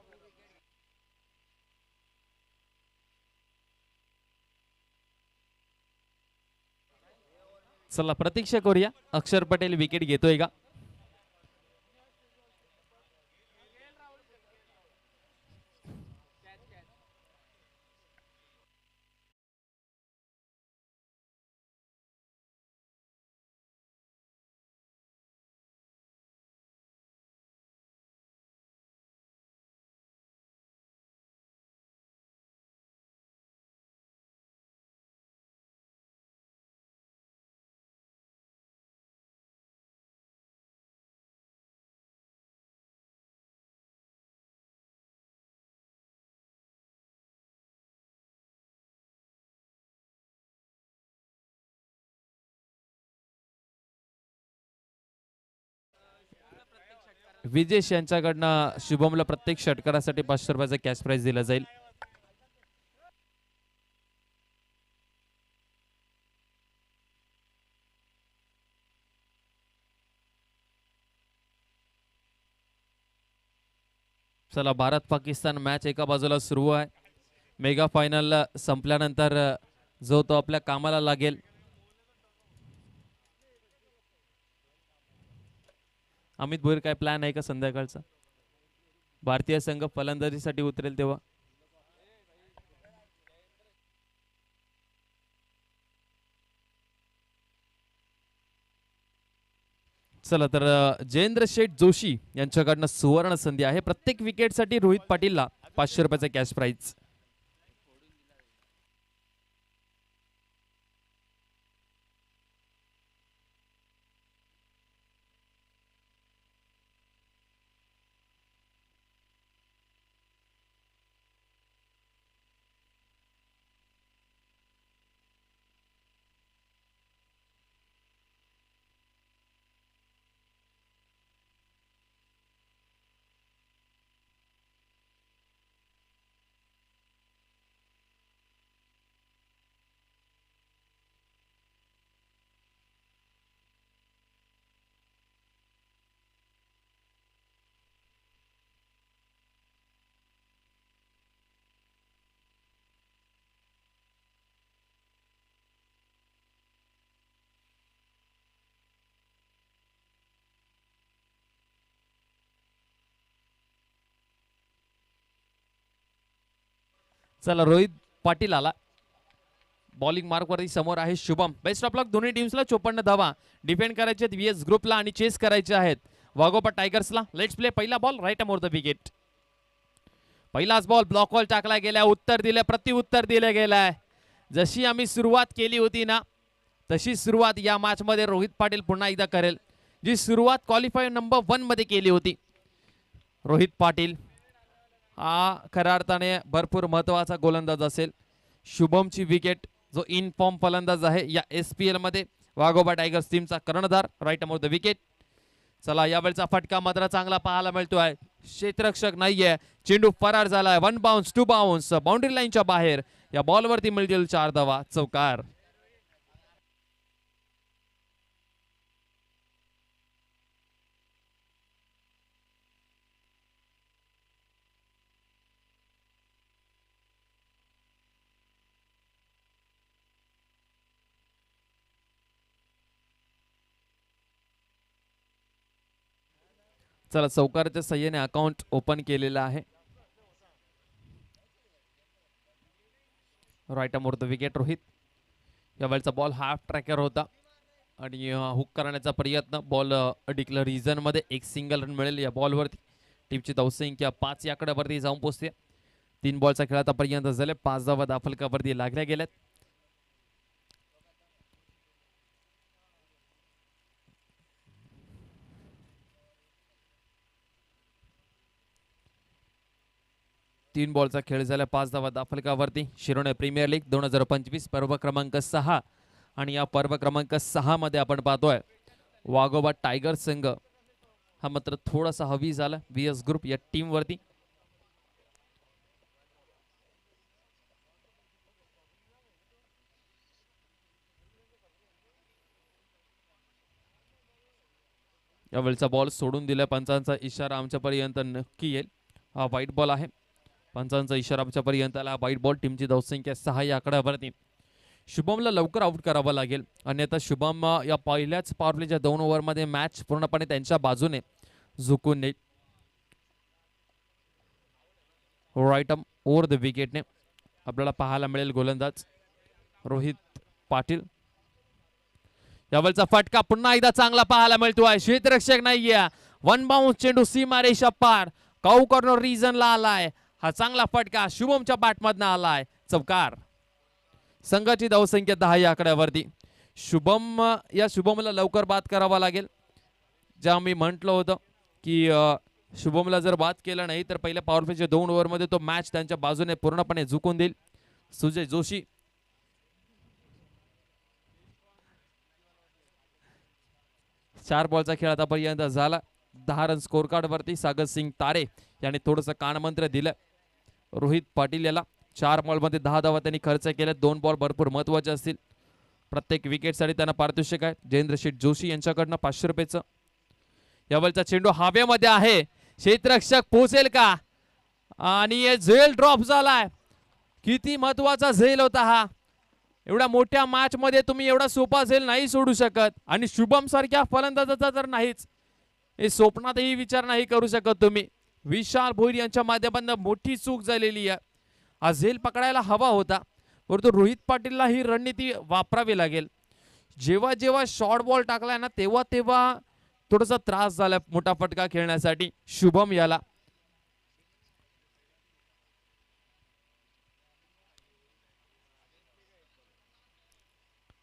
चला प्रतीक्षा करूया, अक्षर पटेल विकेट घेतोय का. विजेश यांच्याकडनं शुभमला प्रत्येक षटकारासाठी 500 रुपयाचा कॅश प्राइज दिला जाईल. चला भारत पाकिस्तान मॅच एका बाजूला सुरू आहे. मेगा फायनल संपल्यानंतर जो तो आपल्या कामाला लागेल. अमित भोईर काय प्लॅन आहे का संध्याकाळचा. भारतीय संघ फलंदाजीसाठी उतरेल तेव्हा. चला तर जयेंद्र शेठ जोशी यांच्याकडनं सुवर्ण संधी आहे. प्रत्येक विकेटसाठी रोहित पाटीलला 500 रुपयाचा कॅश प्राइज. चला रोहित पाटील आला बॉलिंग मार्क वरती. समोर आहे शुभम. बेस्ट ऑफ लक दोन्ही टीम्सला. 54 धावा डिफेंड करायचे आहेत व्हीएस ग्रुपला आणि चेस करायचे आहेत वाघोबा टायगर्सला. Let's play. पहिला ball right more the wicket. पहिलाच बॉल ब्लॉक बॉल टाकला गेला. उत्तर दिले, प्रत्युत्तर दिले गेलाय. जशी आम्ही सुरुवात केली होती ना तशी सुरुवात या मॅच मध्ये रोहित पाटील पुन्हा एकदा करेल. जी सुरुवात क्वालिफायर नंबर 1 मध्ये केली होती रोहित पाटील हा खऱ्या अर्थाने भरपूर महत्वाचा गोलंदाज असेल. शुभमची विकेट जो इन फॉर्म फलंदाज आहे या SPL मध्ये वाघोबा टायगर्स टीमचा कर्णधार राईट मोर द विकेट. चला यावेळचा फटका मात्र चांगला पाहायला मिळतोय. क्षेत्ररक्षक नाहीये. चेंडू फरार झालाय. 1 बाउन्स 2 बाउन्स बाउंड्री लाईनच्या बाहेर. या बॉलवरती मिळतील 4 धावा. चौकार. चला चौकाराच्या सहाय्याने अकाउंट ओपन केलेलं आहे. Right more the wicket Rohit. यावेळचा बॉल हाफ ट्रॅकर होता आणि हुक करण्याचा प्रयत्न. बॉल डिक्लेअर रिझन मध्ये एक सिंगल रन मिळेल या बॉलवरती. टीमची धावसंख्या 5 या आकड्यावरती जाऊन पोहोचते. 3 बॉलचा खेळ आतापर्यंत झाले. 5 धावा दाफलकावरती लागल्या गेल्यात. तीन बॉलचा खेळ झाला. 5 धावा दाफलकावरती. शिरोणे प्रीमियर लीग 2025 पर्व क्रमांक 6 आणि या पर्व क्रमांक 6 मध्ये आपण पाहतोय वाघोबा टायगर संघ हा मात्र थोडासा हवी झाला व्हीएस ग्रुप या टीम वरती. यावेळचा बॉल सोडून दिला. पंचांचा इशारा आमच्यापर्यंत नक्की येईल. हा वाईट बॉल आहे. पंचांचा इशारा आमच्यापर्यंत आला. वाईट बॉल. टीमची धावसंख्या 6 या आकड्यावरती. शुभमला लवकर आउट करावं लागेल अन्यथा शुभम या पहिल्याच पॉवर प्लेच्या 2 ओव्हरमध्ये मॅच पूर्णपणे त्यांच्या बाजूने झुकून नेईल. राईट ओव्हर द विकेटने आपल्याला पाहायला मिळेल गोलंदाज रोहित पाटील. यावेळचा फटका पुन्हा एकदा चांगला पाहायला मिळतोय. क्षेत्ररक्षक नाहीये. 1 बाउन्स चेंडू सीमा रेषा पार. काऊ कॉर्नर रिजनला आलाय. हा चांगला फटका शुभमच्या बॅटमधनं आलाय. चौकार. संघाची धावसंख्या 10 या आकड्यावरती. शुभमला लवकर बाद करावा लागेल. ज्या मी म्हटलं होतं की शुभमला जर बाद केलं नाही तर पहिल्या पॉवर प्लेच्या 2 ओव्हरमध्ये तो मॅच त्यांच्या बाजूने पूर्णपणे झुकून देईल. सुजय जोशी. चार बॉलचा खेळ आतापर्यंत झाला. 10 रन स्कोर कार्ड वरती. सागर सिंग तारे यांनी थोडंसं कानमंत्र दिलं रोहित पाटील याला. 4 बॉलमध्ये 10 धावा त्यांनी खर्च केल्या. 2 बॉल भरपूर महत्वाचे असतील. प्रत्येक विकेटसाठी त्यांना पारितोषिक आहे जयेंद्र शेठ जोशी यांच्याकडनं 500 रुपयाचं. यावेळचा चेंडू हवेमध्ये आहे. क्षेत्ररक्षक पोहोचेल का आणि झेल ड्रॉप झालाय. किती महत्वाचा झेल होता हा. एवढ्या मोठ्या मॅच मध्ये तुम्ही एवढा सोपा झेल नाही सोडू शकत आणि शुभम सारख्या फलंदाजाचा तर नाहीच. हे स्वप्नातही विचार नाही करू शकत तुम्ही. विशाल भोईर यांच्या माध्यमातून मोठी चूक झालेली आहे. हा झेल पकडायला हवा होता परंतु रोहित पाटीलला ही रणनीती वापरावी लागेल. जेव्हा जेव्हा शॉर्ट बॉल टाकलाय ना तेव्हा तेव्हा थोडासा त्रास झाला मोठा फटका खेळण्यासाठी शुभम याला.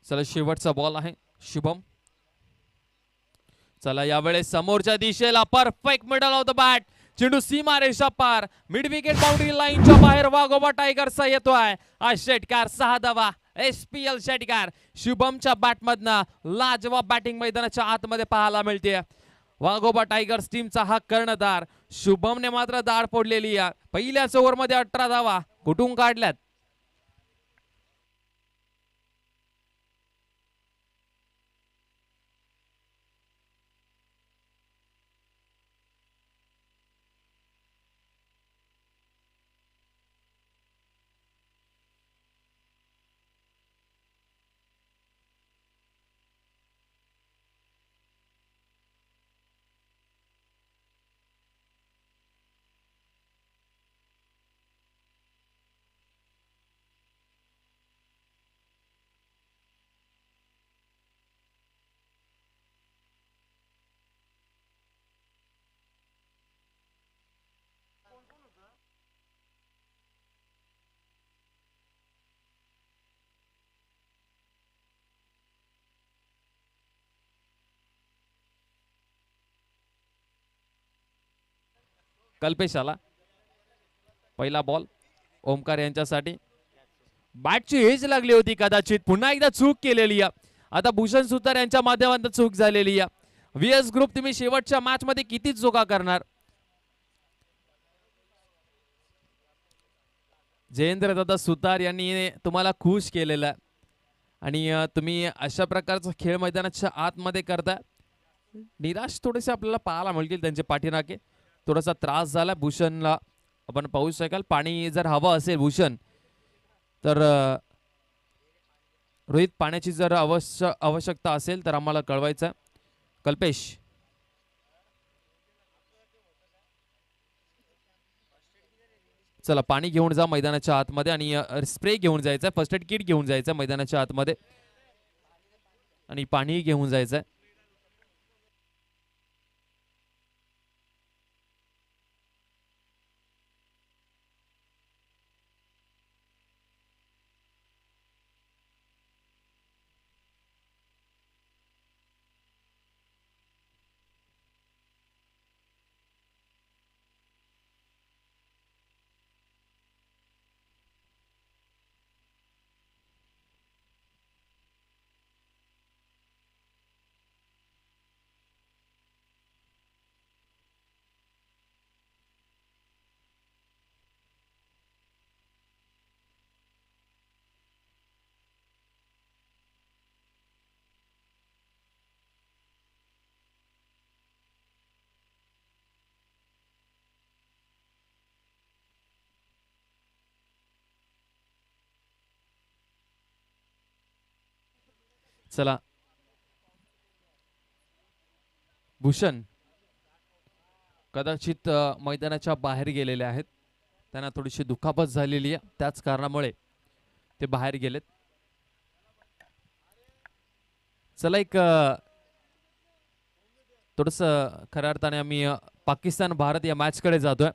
चला शेवटचा बॉल आहे शुभम. चला यावेळेस समोरच्या दिशेला perfect middle off the bat. चेंडू सीमा रेषा पार. मिड विकेट बाउंड्री लाईनच्या बाहेर वाघोबा टायगर्सचा येतोय. हा षटकार 6 धावा. SPL षटकार शुभमच्या बॅटमधनं लाजवाब बॅटिंग मैदानाच्या आतमध्ये पाहायला मिळते. वाघोबा टायगर्स टीमचा हा कर्णधार. शुभमने मात्र दाढ फोडलेली आहे. पहिल्याच ओव्हरमध्ये 18 धावा कुठून काढल्यात. कल्पेशाला पहिला बॉल ओमकार यांच्यासाठी. बॅटची एज लागली होती कदाचित, पुन्हा एकदा चूक केलेली आहे. आता भूषण सुतार यांच्या माध्यमातून चूक झालेली आहे. व्हीएस ग्रुप तुम्ही शेवटच्या मॅच मध्ये किती चुका करणार. जयेंद्र दादा सुतार यांनी तुम्हाला खुश केलेलं आहे आणि तुम्ही अशा प्रकारचा खेळ मैदानाच्या आतमध्ये करताय. निराश थोडेसे आपल्याला पाहायला मिळतील त्यांचे पाठीराखे. थोडासा त्रास झाला भूषणला, आपण पाहू शकाल. पाणी जर हवं असेल भूषण तर रोहित, पाण्याची जर आवश्यकता असेल तर आम्हाला कळवायचं. कल्पेश चला पाणी घेऊन जा मैदानाच्या आतमध्ये आणि स्प्रे घेऊन जायचं, फर्स्ट एड किट घेऊन जायचं मैदानाच्या आतमध्ये आणि पाणी घेऊन जायचं. चला भूषण कदाचित मैदानाच्या बाहेर गेलेले आहेत. त्यांना थोडीशी दुखापत झालेली आहे, त्याच कारणामुळे ते बाहेर गेलेत. चला एक थोडस खऱ्या अर्थाने आम्ही पाकिस्तान भारत या मॅच कडे जातोय.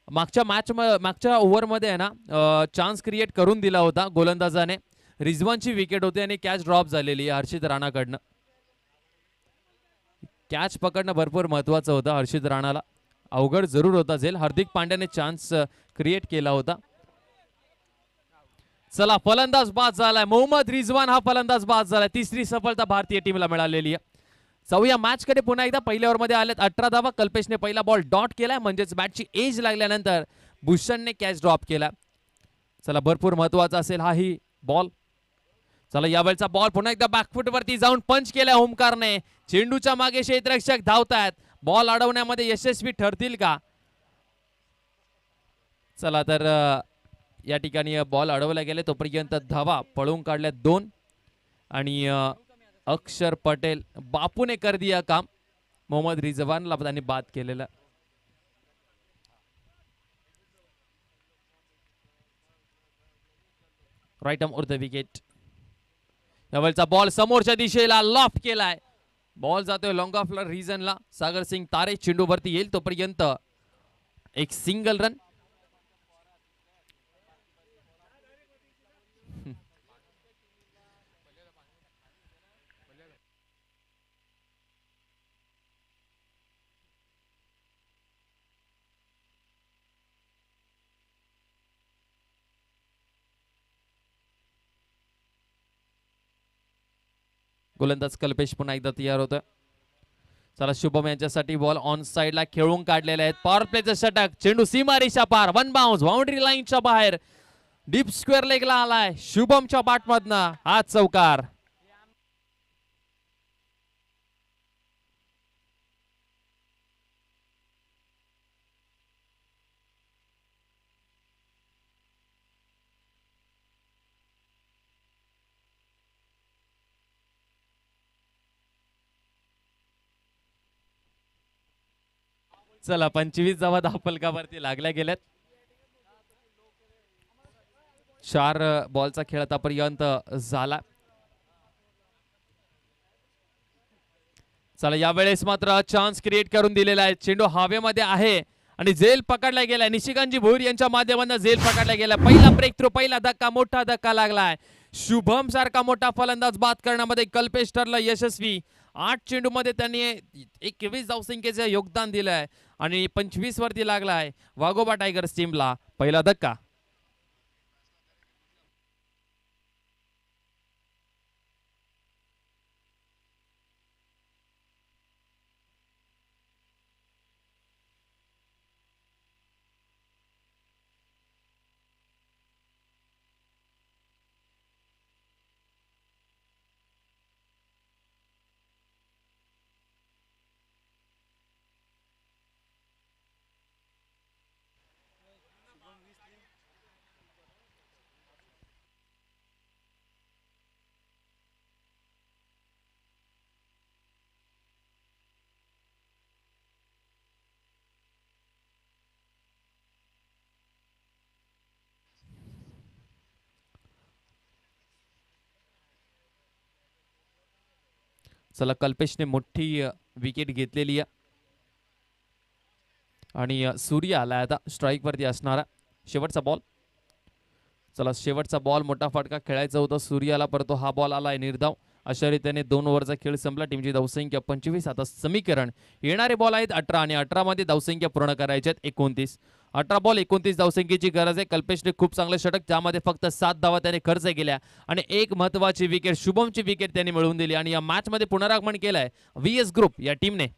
मागच्या ओव्हरमध्ये आहे ना चान्स क्रिएट करून दिला होता गोलंदाजाने. रिझवानची विकेट होती आणि कॅच ड्रॉप झालेली आहे हर्षित राणाकडनं. कॅच पकडणं भरपूर महत्वाचं होतं हर्षित राणाला, अवघड जरूर होता झेल. हार्दिक पांड्याने चान्स क्रिएट केला होता. चला फलंदाज बाद झालाय मोहम्मद रिझवान, हा फलंदाज बाद झालाय. तिसरी सफलता भारतीय टीमला मिळालेली आहे. जाऊया मॅच कडे पुन्हा एकदा. पहिल्या ओव्हर मध्ये आलेत 18 धावा. कल्पेशने पहिला बॉल डॉट केलाय, म्हणजेच बॅटची एज लागल्यानंतर भूषणने कॅच ड्रॉप केला. चला भरपूर महत्वाचा असेल हा ही बॉल. चला यावेळचा बॉल पुन्हा एकदा बॅकफुट वरती जाऊन पंच केलाय ओमकारने. चेंडूच्या मागे क्षेत्ररक्षक धावतायत, बॉल अडवण्यामध्ये यशस्वी ठरतील का. चला तर या ठिकाणी बॉल अडवला गेले तोपर्यंत धावा पळून काढल्या 2 आणि अक्षर पटेल बापूने कर दिया काम. मोहम्मद रिझवानला त्यांनी बाद केलेला. Right arm over the wicket. यावेळचा बॉल समोरच्या दिशेला लॉफ्ट केलाय. बॉल जातोय लॉंग ऑफ रिजनला. सागर सिंग तारे चेंडू वरती येईल तोपर्यंत एक सिंगल रन. गोलंदाज कल्पेश पुन्हा एकदा तयार होतोय. चला शुभम यांच्यासाठी बॉल ऑन साइडला खेळून काढलेले आहेत. पॉवर प्लेचं षटक, चेंडू सीमारेषा पार, वन बाउन्स बाउंड्री लाईनच्या बाहेर डीप स्क्वेअर लेगला आलाय. शुभमच्या बॅटमधनं हा चौकार. चला 25 धावा धावफलकावरती लागल्या गेल्यात. 4 बॉलचा खेळ आतापर्यंत झाला. चला यावेळेस मात्र चान्स क्रिएट करून दिलेला आहे. चेंडू हवेमध्ये आहे आणि झेल पकडला गेलाय. निशिकांतजी भोईर यांच्या माध्यमातून झेल पकडला गेला. पहिला ब्रेक थ्रू, पहिला धक्का, मोठा धक्का लागलाय. शुभम सारखा मोठा फलंदाज बाद करण्यामध्ये कल्पेश ठरला यशस्वी 8 चेंडूमध्ये त्यांनी 21 धावसंख्येचे योगदान दिलं आहे आणि 25 वरती लागला आहे वाघोबा टायगर्स टीमला पहिला धक्का. चला कल्पेशने मोठी विकेट घेतलेली आहे आणि सूर्य आलाय आता स्ट्राईक वरती असणारा. शेवटचा बॉल. चला शेवटचा बॉल मोठा फटका खेळायचा होता सूर्याला, परंतु हा बॉल आलाय निर्धाव. अशा रीतीने 2 ओव्हरचा खेळ संपला. टीमची धावसंख्या 25. आता समीकरण येणारे बॉल आहेत 18 आणि 18 मध्ये धावसंख्या पूर्ण करायची आहेत 29. 18 बॉल 29 धावसंख्येची गरज आहे. कल्पेशने खूप चांगले षटक ज्यामध्ये फक्त 7 धावा त्याने खर्च केल्या आणि एक महत्वाची विकेट शुभमची विकेट त्यांनी मिळवून दिली आणि या मॅच मध्ये पुनरागमन केलंय व्हीएस ग्रुप या टीमने.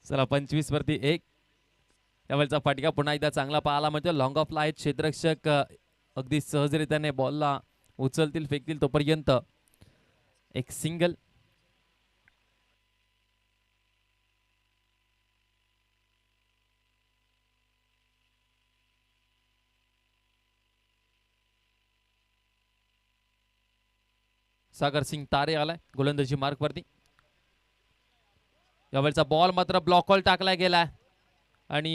चला 25 वरती 1. त्यावेळेचा फटका पुन्हा एकदा चांगला पाहायला म्हणजे लॉंग ऑफला आहेत क्षेत्ररक्षक अगदी सहजरित्याने बॉलला उचलतील फेकतील तोपर्यंत एक सिंगल. सागर सिंग तारे आलाय गोलंदाजी मार्क वरती. यावेळचा बॉल मात्र ब्लॉकॉल टाकला गेलाय आणि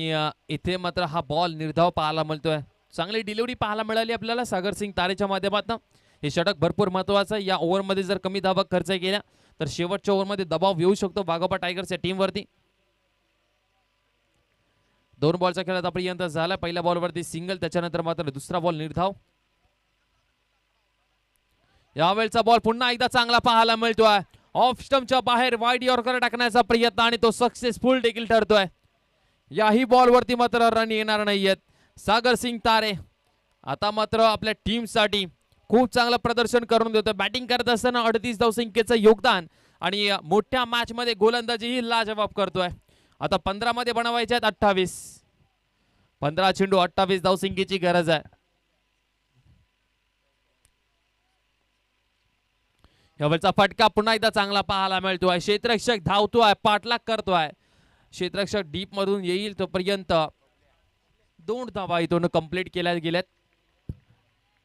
इथे मात्र हा बॉल निर्धाव पाहायला मिळतोय. चांगली डिलिव्हरी पाहायला मिळाली आपल्याला सागर सिंग तारेच्या माध्यमातून. हे षटक भरपूर महत्वाचं आहे. या ओव्हरमध्ये जर कमी धावा खर्च केल्या तर शेवटच्या ओव्हरमध्ये दबाव येऊ शकतो वाघोबा टायगर्स या टीमवरती. 2 बॉलचा खेळ आतापर्यंत झाला. पहिल्या बॉलवरती सिंगल, त्याच्यानंतर मात्र दुसरा बॉल निर्धाव. यावेळचा बॉल पुन्हा एकदा चांगला पाहायला मिळतोय. ऑफ स्टंपच्या बाहेर वाईड यॉर्कर टाकण्याचा प्रयत्न आणि तो सक्सेसफुल देखील ठरतोय. याही बॉलवरती मात्र रन येणार नाहीयेत. सागर सिंग तारे आता मात्र आपल्या टीमसाठी खूप चांगलं प्रदर्शन करून देतोय. बॅटिंग करत असताना 38 धावसंख्येचं योगदान आणि मोठ्या मॅच मध्ये गोलंदाजीही लाजवाब करतोय. आता 15 मध्ये बनवायचे आहेत 28. 15 चेंडू 28 धावसंख्येची गरज आहे. यावेळचा फटका पुन्हा एकदा चांगला पाहायला मिळतोय. क्षेत्ररक्षक धावतोय, पाठलाग करतोय. क्षेत्ररक्षक डीप मधून येईल तोपर्यंत 2 धावा इथून कंप्लीट केल्या गेल्यात.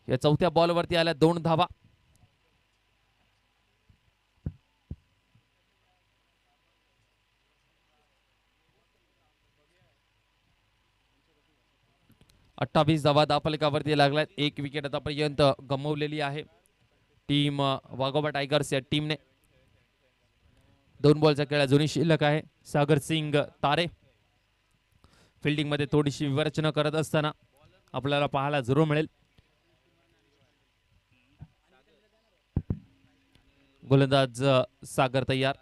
या चौथ्या बॉलवरती आल्या 2 धावा. अठ्ठावीस धावा दाफलकावरती लागल्यात. 1 विकेट आतापर्यंत गमावलेली आहे टीम वाघोबा टायगर्स या टीमने. 2 बॉलचा खेळ अजूनही शिल्लक आहे. सागर सिंग तारे फिल्डिंग मध्ये थोडीशी विवेचना करत असताना आपल्याला पाहायला जरूर मिळेल. गोलंदाज सागर तयार.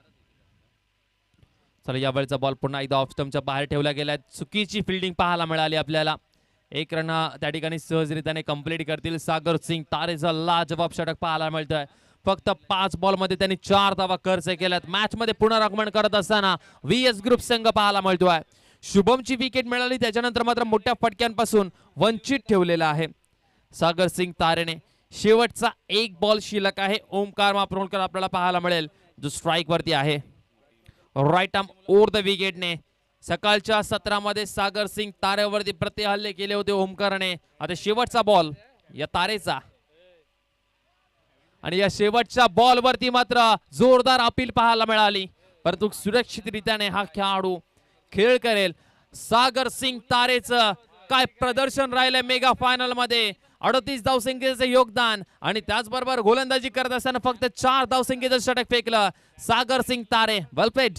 चला यावेळचा बॉल पुन्हा एकदा ऑफ स्टंपच्या बाहेर ठेवला गेलाय. चुकीची फिल्डिंग पाहायला मिळाली आपल्याला. 1 रन त्या ठिकाणी सहजरित्याने कंप्लीट करतील सागर सिंग तारेचा लाजवाब षटक पाहायला मिळतोय. फक्त 5 बॉल मध्ये त्यांनी 4 धावा खर्च केल्यात. मॅच मध्ये पुनरागमन करत असताना व्हीएस ग्रुप संघ पाहायला मिळतोय. शुभमची विकेट मिळाली, त्याच्यानंतर मात्र मोठ्या फटक्यांपासून वंचित ठेवलेला आहे सागर सिंग तारेने. शेवटचा एक बॉल शिल्लक आहे. ओमकार माप्रोणकर आपल्याला पाहायला मिळेल जो स्ट्राइक वरती आहे. राईट आर्म ओव्हर द विकेटने सकाळच्या सत्रामध्ये सागर सिंग तारेवरती प्रतिहल्ले केले होते ओमकारने. आता शेवटचा बॉल या तारेचा आणि या शेवटच्या बॉल वरती मात्र जोरदार अपील पाहायला मिळाली, परंतु सुरक्षितरित्याने हा खेळाडू खेळ करेल. सागर सिंग तारेचं काय प्रदर्शन राहिलंय मेगा फायनल मध्ये. 38 धावसंख्येचं योगदान आणि त्याचबरोबर गोलंदाजी करत असताना फक्त 4 धावसंख्येचं षटक फेकलं सागर सिंग तारे. वेल प्लेड.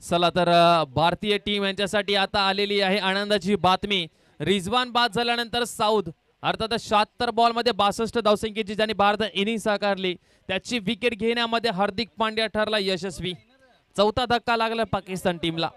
चला तर भारतीय टीम यांच्यासाठी आता आलेली आहे आनंदाची बातमी. रिझवान बाद झाल्यानंतर साऊथ अर्थात 76 बॉल मध्ये 62 धावसंख्येची ज्यांनी भारत इनिंग साकारली त्याची विकेट घेण्यामध्ये हार्दिक पांड्या ठरला यशस्वी. चौथा धक्का लागला पाकिस्तान टीमला.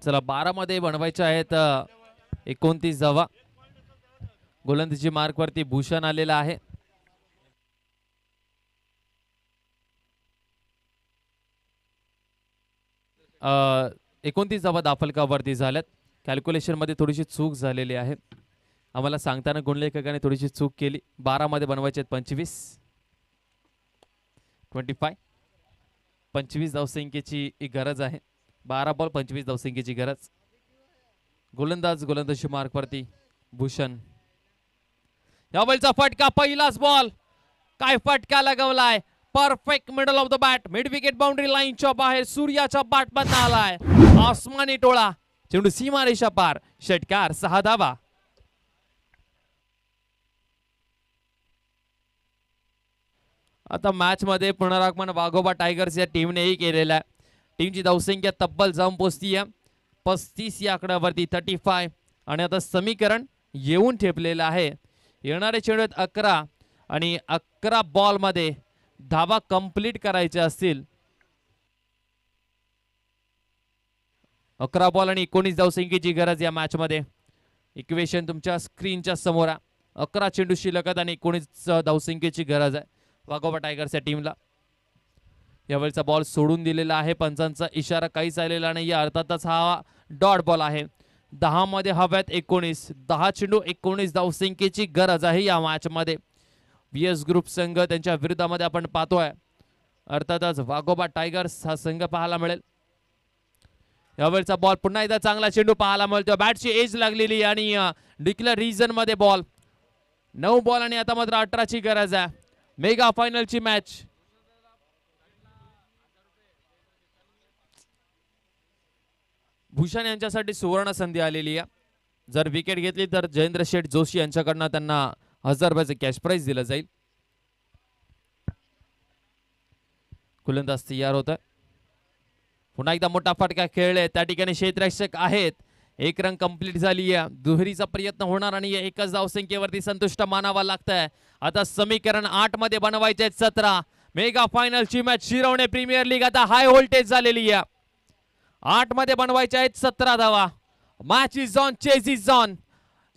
चला 12 मध्ये बनवायचे आहेत 29 धावा. गोलंदाजी मार्क वरती भूषण आलेला आहे. अ 29 धावा दाफलकावरती झाल्यात. कॅल्क्युलेशन मध्ये थोडीशी चूक झालेली आहे. आम्हाला सांगताना गुणलेखकाने थोडीशी चूक केली. 12 मध्ये बनवायचे आहेत 25 25 धावसंख्येची गरज आहे. 12 बॉल 25 धावसंख्येची गरज. गोलंदाजी मार्क वरती भूषण. यावेळचा फटका पहिलाच बॉल काय फटका लगावलाय. Perfect middle off the bat. Mid wicket boundary लाईनच्या बाहेर सूर्याच्या बॅट मधून आलाय आसमानी टोळा. चेंडू सीमारेषा पार. षटकार 6 धावा. आता मॅच मध्ये पुनरागमन वाघोबा टायगर्स या टीमनेही केलेला आहे. टीमची धावसंख्या तब्बल जाऊन पोहोचती आहे 35 या आकड्यावरती 35 आणि आता समीकरण येऊन ठेपलेलं आहे. येणारे चेंडू 11 आणि 11 बॉल मध्ये धावा कंप्लीट करायचे असतील. 11 बॉल आणि 19 धावसंख्येची गरज या मॅच मध्ये. इक्वेशन तुमच्या स्क्रीनच्या समोर आहे. 11 चेंडू शिल्लक आणि 19 धावसंख्येची गरज आहे वाघोबा टायगर्स या टीमला. यावेळचा बॉल सोडून दिलेला आहे. पंचांचा इशारा काहीच आलेला नाही. अर्थातच हा डॉट बॉल आहे. 10 मध्ये हव्यात 19. 10 चेंडू 19 धावसंख्येची गरज आहे या मॅच मध्ये. VS ग्रुप संघ त्यांच्या विरोधामध्ये आपण पाहतोय. अर्थातच वाघोबा टायगर्स हा संघ पाहायला मिळेल. यावेळचा बॉल पुन्हा एकदा चांगला चेंडू पाहायला मिळतो. बॅटची एज लागलेली आणि डिक्लेअर रिजन मध्ये बॉल. 9 बॉल आणि आता मात्र 18 ची गरज आहे. Mega फायनलची match. भूषण यांच्यासाठी सुवर्ण संधी आलेली आहे. जर विकेट घेतली तर जयेंद्र शेठ जोशी यांच्याकडनं त्यांना 1000 रुपयाचे कॅश प्राइज दिलं जाईल. गोलंदाज तयार होत. पुन्हा एकदा मोठा फटका खेळले, त्या ठिकाणी क्षेत्ररक्षक आहेत. एक रन कंप्लीट झाली आहे. दुहेरीचा प्रयत्न होणार आणि एकच धावसंख्येवरती संतुष्ट मानावा लागतंय. आता समीकरण 8 मध्ये बनवायचे 17. Mega फायनलची match Shirvane premier league आता हाय व्होल्टेज झालेली आहे. 8 मध्ये बनवायचे आहेत 17 धावा. Match is on, chase is on.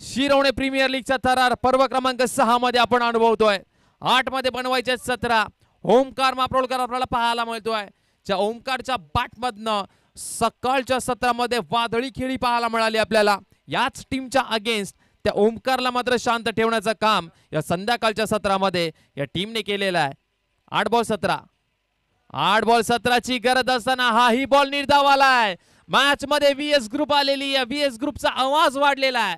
Shirvane premier लीगचा थरार पर्व क्रमांक 6 मध्ये आपण अनुभवतोय. 8 मध्ये बनवायचे आहेत 17. ओमकार माप्रोळकर आपल्याला पाहायला मिळतोय. ज्या ओमकारच्या बॅटमधनं सकाळच्या सत्रामध्ये वादळी खेळी पाहायला मिळाली आपल्याला. याच टीमच्या अगेन्स्ट त्या ओमकारला मात्र शांत ठेवण्याचं काम या संध्याकाळच्या सत्रामध्ये या टीमने केलेलं आहे. 8 बॉल 17. 8 बॉल 17 ची गरज असताना हाही बॉल निर्धाव आलाय. मॅच मध्ये व्हीएस ग्रुप आलेली आहे. व्हीएस ग्रुपचा आवाज वाढलेला आहे.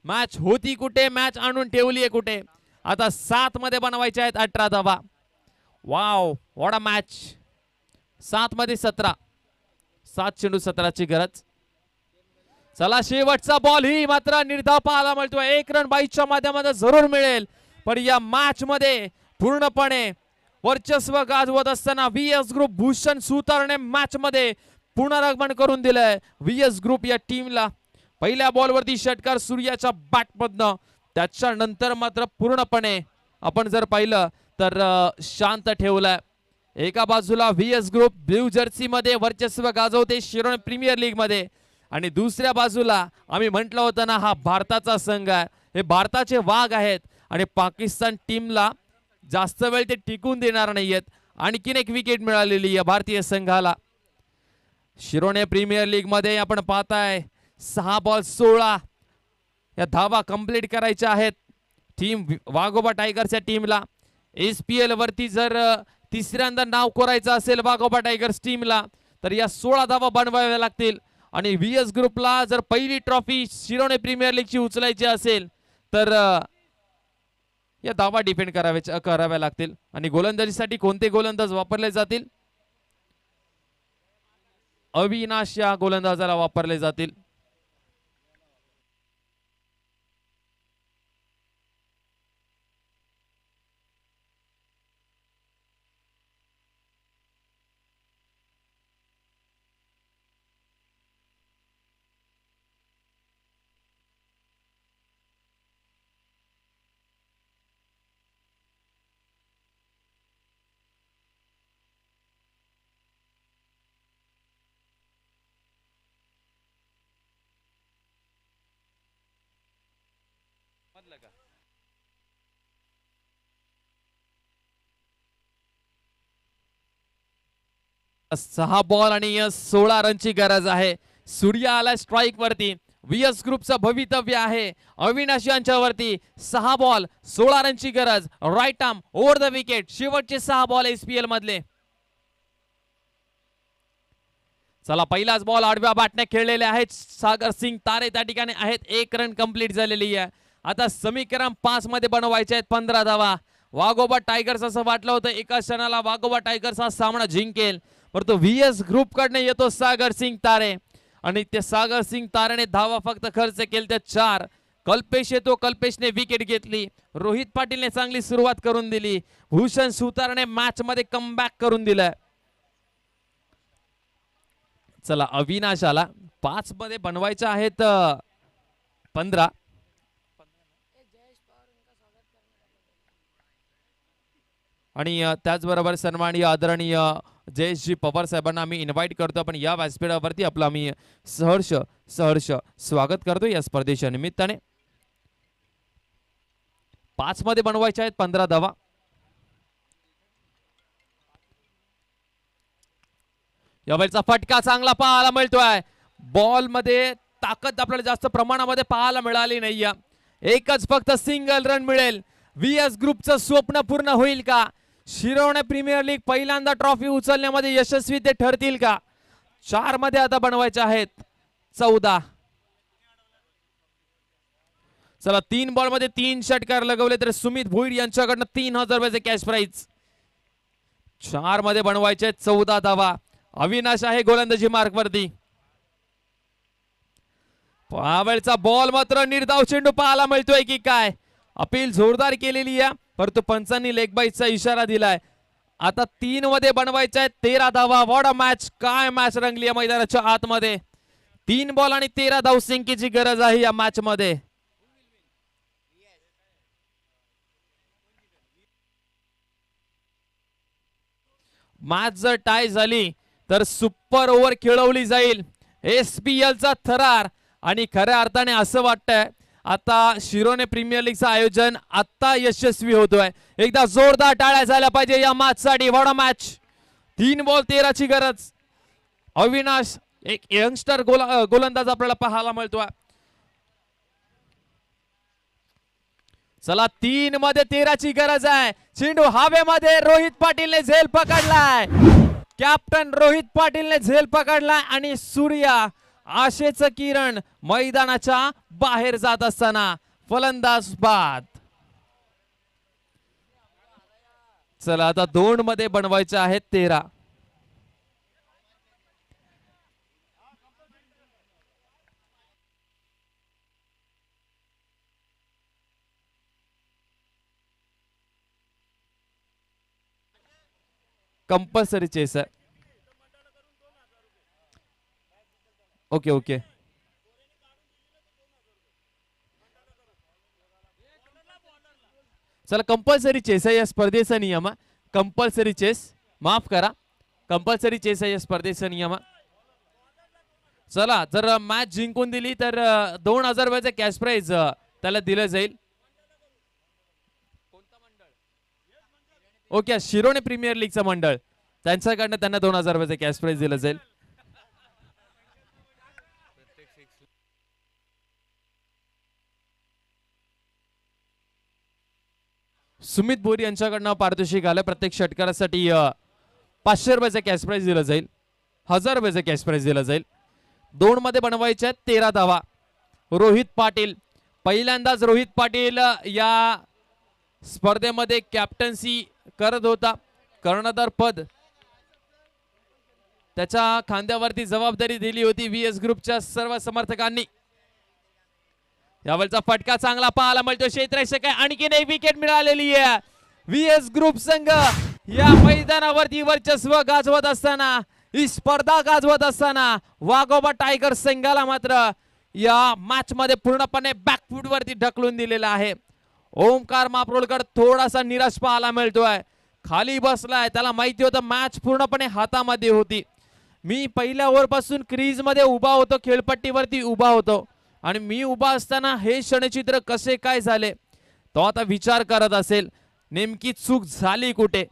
मॅच होती कुठे, मॅच आणून ठेवली आहे कुठे. आता 7 मध्ये बनवायचे आहेत 18 धावा. Wow, what a match. 7 मध्ये 17. 7 चेंडू 17 ची गरज. चला शेवटचा बॉल ही मात्र निर्धाव पाहायला मिळतोय. 1 रन 22च्या माध्यमातून जरूर मिळेल, पण या मॅच मध्ये पूर्णपणे वर्चस्व गाजवत असताना व्हीएस ग्रुप भूषण सुतारने मॅच मध्ये पुनरागमन करून दिलंय. व्हीएस ग्रुप या टीमला पहिल्या बॉलवरती षटकार सूर्याच्या बॅटमधनं, त्याच्यानंतर मात्र पूर्णपणे आपण जर पाहिलं तर शांत ठेवलाय. एका बाजूला व्हीएस ग्रुप ब्ल्यू जर्सी मध्ये वर्चस्व गाजवते शिरोळे प्रीमियर लीग मध्ये, आणि दुसऱ्या बाजूला आम्ही म्हटलं होतं ना, हा भारताचा संघ आहे. हे भारताचे वाघ आहेत आणि पाकिस्तान टीमला जास्त वेळ ते टिकून देणार नाहीयेत. आणखीन एक विकेट मिळालेली आहे भारतीय संघाला. शिरोळे प्रीमियर लीग मध्ये आपण पाहताय 6 बॉल 16 या धावा कंप्लीट करायच्या आहेत टीम वाघोबा टायगर्सच्या टीमला. SPL वरती जर तिसऱ्यांदा नाव कोरायचं असेल वाघोबा टायगर्स टीमला तर या 16 धावा बनवाव्या लागतील. आणि व्हीएस ग्रुपला जर पहिली ट्रॉफी शिरोळे प्रीमियर लीगची उचलायची असेल तर या धावा डिफेंड कराव्या लागतील. आणि गोलंदाजीसाठी कोणते गोलंदाज वापरले जातील? अविनाश या गोलंदाजाला वापरले जातील. सहा बॉल आणि 16 रनची गरज आहे. सूर्य आला स्ट्राइक वरती. व्हीएस ग्रुपचं भवितव्य आहे अविनाश यांच्यावरती. 6 बॉल 16 रनची गरज. Right arm over the wicket. शेवटचे 6 बॉल SPL मधले. चला पहिलाच बॉल आडव्या बॅटने खेळलेले आहेत सागर सिंग तारे त्या ठिकाणी आहेत. 1 रन कंप्लीट झालेली आहे. आता समीकरण 5 मध्ये बनवायचे आहेत 15 धावा. वाघोबा टायगर्स असं वाटलं होतं एका क्षणाला वाघोबा टायगर्स हा सामना जिंकेल, परंतु व्हीएस ग्रुप कडने येतो सागर सिंग तारे आणि ते सागर सिंग तारेने धावा फक्त खर्च केले त्या 4. कल्पेश येतो, कल्पेशने विकेट घेतली. रोहित पाटीलने चांगली सुरुवात करून दिली. भूषण सुतारने मॅच मध्ये कमबॅक करून दिलं. चला अविनाशाला 5 मध्ये बनवायचे आहेत 15. आणि त्याचबरोबर सन्माननीय आदरणीय जयेशजी पवार साहेबांना आम्ही इन्व्हाइट करतो. आपण या व्यासपीठावरती आपलं आम्ही सहर्ष स्वागत करतो या स्पर्धेच्या निमित्ताने. 5 मध्ये बनवायचे आहेत 15 धावा. यावेळचा फटका चांगला पाहायला मिळतोय. बॉल मध्ये ताकद आपल्याला जास्त प्रमाणामध्ये पाहायला मिळाली नाहीये. एकच फक्त सिंगल रन मिळेल. व्हीएस ग्रुपचं स्वप्न पूर्ण होईल का? शिरोळे प्रीमियर लीग पहिल्यांदा ट्रॉफी उचलण्यामध्ये यशस्वी ते ठरतील का? 4 मध्ये आता बनवायचे आहेत 14. चला 3 बॉल मध्ये 3 षटकार लगवले तर सुमित भोईर यांच्याकडनं 3000 रुपयाचे कॅश प्राइज. 4 मध्ये बनवायचे 14 धावा. अविनाश आहे गोलंदाजी मार्क वरती. यावेळचा बॉल मात्र निर्धाव चेंडू पाहायला मिळतोय की काय. अपील जोरदार केलेली आहे, परंतु पंचांनी लेग बाईचा इशारा दिलाय. आता 3 मध्ये बनवायचा आहे 13 धावा. वॉट अ मॅच, काय मॅच रंगली आहे मैदानाच्या आतमध्ये. 3 बॉल आणि 13 धावसंख्येची गरज आहे या मॅच मध्ये. मॅच जर टाय झाली तर सुपर ओव्हर खेळवली जाईल. SPL चा थरार. आणि खऱ्या अर्थाने असं वाटतंय आता शिरोने प्रीमियर लीगचं आयोजन आता यशस्वी होतोय. एकदा जोरदार टाळ्या झाल्या पाहिजे या मॅच साठी. What a match. 3 बॉल 13 ची गरज. अविनाश एक यंगस्टर गोलंदाज आपल्याला पाहायला मिळतोय. चला 3 मध्ये 13 ची गरज आहे. चेंडू हवेमध्ये. रोहित पाटीलने झेल पकडलाय. कॅप्टन रोहित पाटीलने झेल पकडलाय आणि सूर्या आशेचं किरण मैदानाच्या बाहेर जात असताना फलंदाज बाद. चला आता 2 मध्ये बनवायचे आहेत 13. कंपल्सरी चेस आहे. Okay okay. चला कंपल्सरी चेस आहे या स्पर्धेचा नियम. कंपल्सरी चेस, माफ करा, कंपल्सरी चेस आहे या स्पर्धेचा नियम. चला जर मॅच जिंकून दिली तर 2000 रुपयाचे कॅश प्राइज त्याला दिलं जाईल. ओके, शिरोने प्रीमियर लीगचं मंडळ, त्यांच्याकडनं त्यांना 2000 रुपयाचे कॅश प्राइज दिलं जाईल. सुमित बोरी यांच्याकडनं पारितोषिक आलं. प्रत्येक षटकारासाठी 500 रुपयाचे कॅश प्राइज दिलं जाईल. 1000 रुपयाचे कॅश प्राइज दिलं जाईल. 2 मध्ये बनवायचे आहेत 13 धावा. रोहित पाटील पहिल्यांदाच रोहित पाटील या स्पर्धेमध्ये कॅप्टन्सी करत होता. कर्णधार पद त्याच्या खांद्यावरती जबाबदारी दिली होती VS ग्रुपच्या सर्व समर्थकांनी. यावेळचा फटका चांगला पाहायला मिळतो. क्षेत्ररक्षक आणखीन एक विकेट मिळालेली आहे. VS ग्रुप संघ या मैदानावरती वर्चस्व गाजवत असताना, ही स्पर्धा गाजवत असताना वाघोबा टायगर संघाला मात्र या मॅच मध्ये पूर्णपणे बॅकफूट वरती ढकलून दिलेला आहे. ओमकार मापरोलकर थोडासा निराश पाहायला मिळतोय. खाली बसलाय, त्याला माहिती होतं मॅच पूर्णपणे हातामध्ये होती. मी पहिल्या ओव्हर पासून क्रीज मध्ये उभा होतो, खेळपट्टीवरती उभा होतो आणि मी उभा असताना हे क्षणचित्र कसे काय झाले, तो आता विचार करत असेल नेमकी चूक झाली कुठे.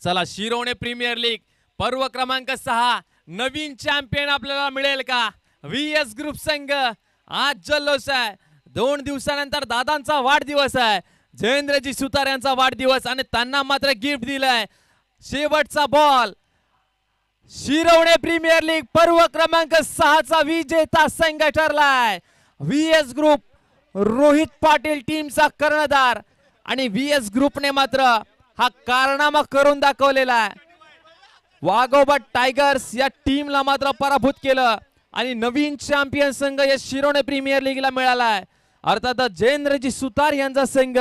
चला शिरोने प्रीमियर लीग पर्व क्रमांक 6 नवीन चॅम्पियन आपल्याला मिळेल का. VS ग्रुप संघ आज जल्लोष आहे. 2 दिवसानंतर दादांचा वाढदिवस आहे, जयेंद्रजी सुतार यांचा वाढदिवस, आणि त्यांना मात्र गिफ्ट दिलंय. शेवटचा बॉल. शिरोने प्रीमियर लीग पर्व क्रमांक 6 चा विजेता संघ ठरलाय. VS ग्रुप रोहित पाटील टीमचा कर्णधार, आणि VS ग्रुपने मात्र हा कारनामा करून दाखवलेला आहे. वाघोबा टायगर्स या टीमला मात्र पराभूत केलं आणि नवीन चॅम्पियन संघ या शिरोने प्रीमियर लीगला मिळालाय. अर्थात जयेंद्रजी सुतार यांचा संघ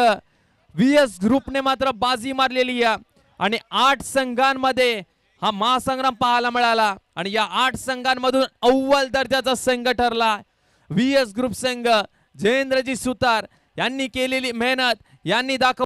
VS ग्रुपने मात्र बाजी मारलेली आहे आणि 8 संघांमध्ये हा महासंग्राम पाहायला मिळाला आणि या 8 संघांमधून अव्वल दर्जाचा संघ ठरला VS ग्रुप संघ. जयेंद्रजी सुतार यांनी केलेली मेहनत, यांनी दाखव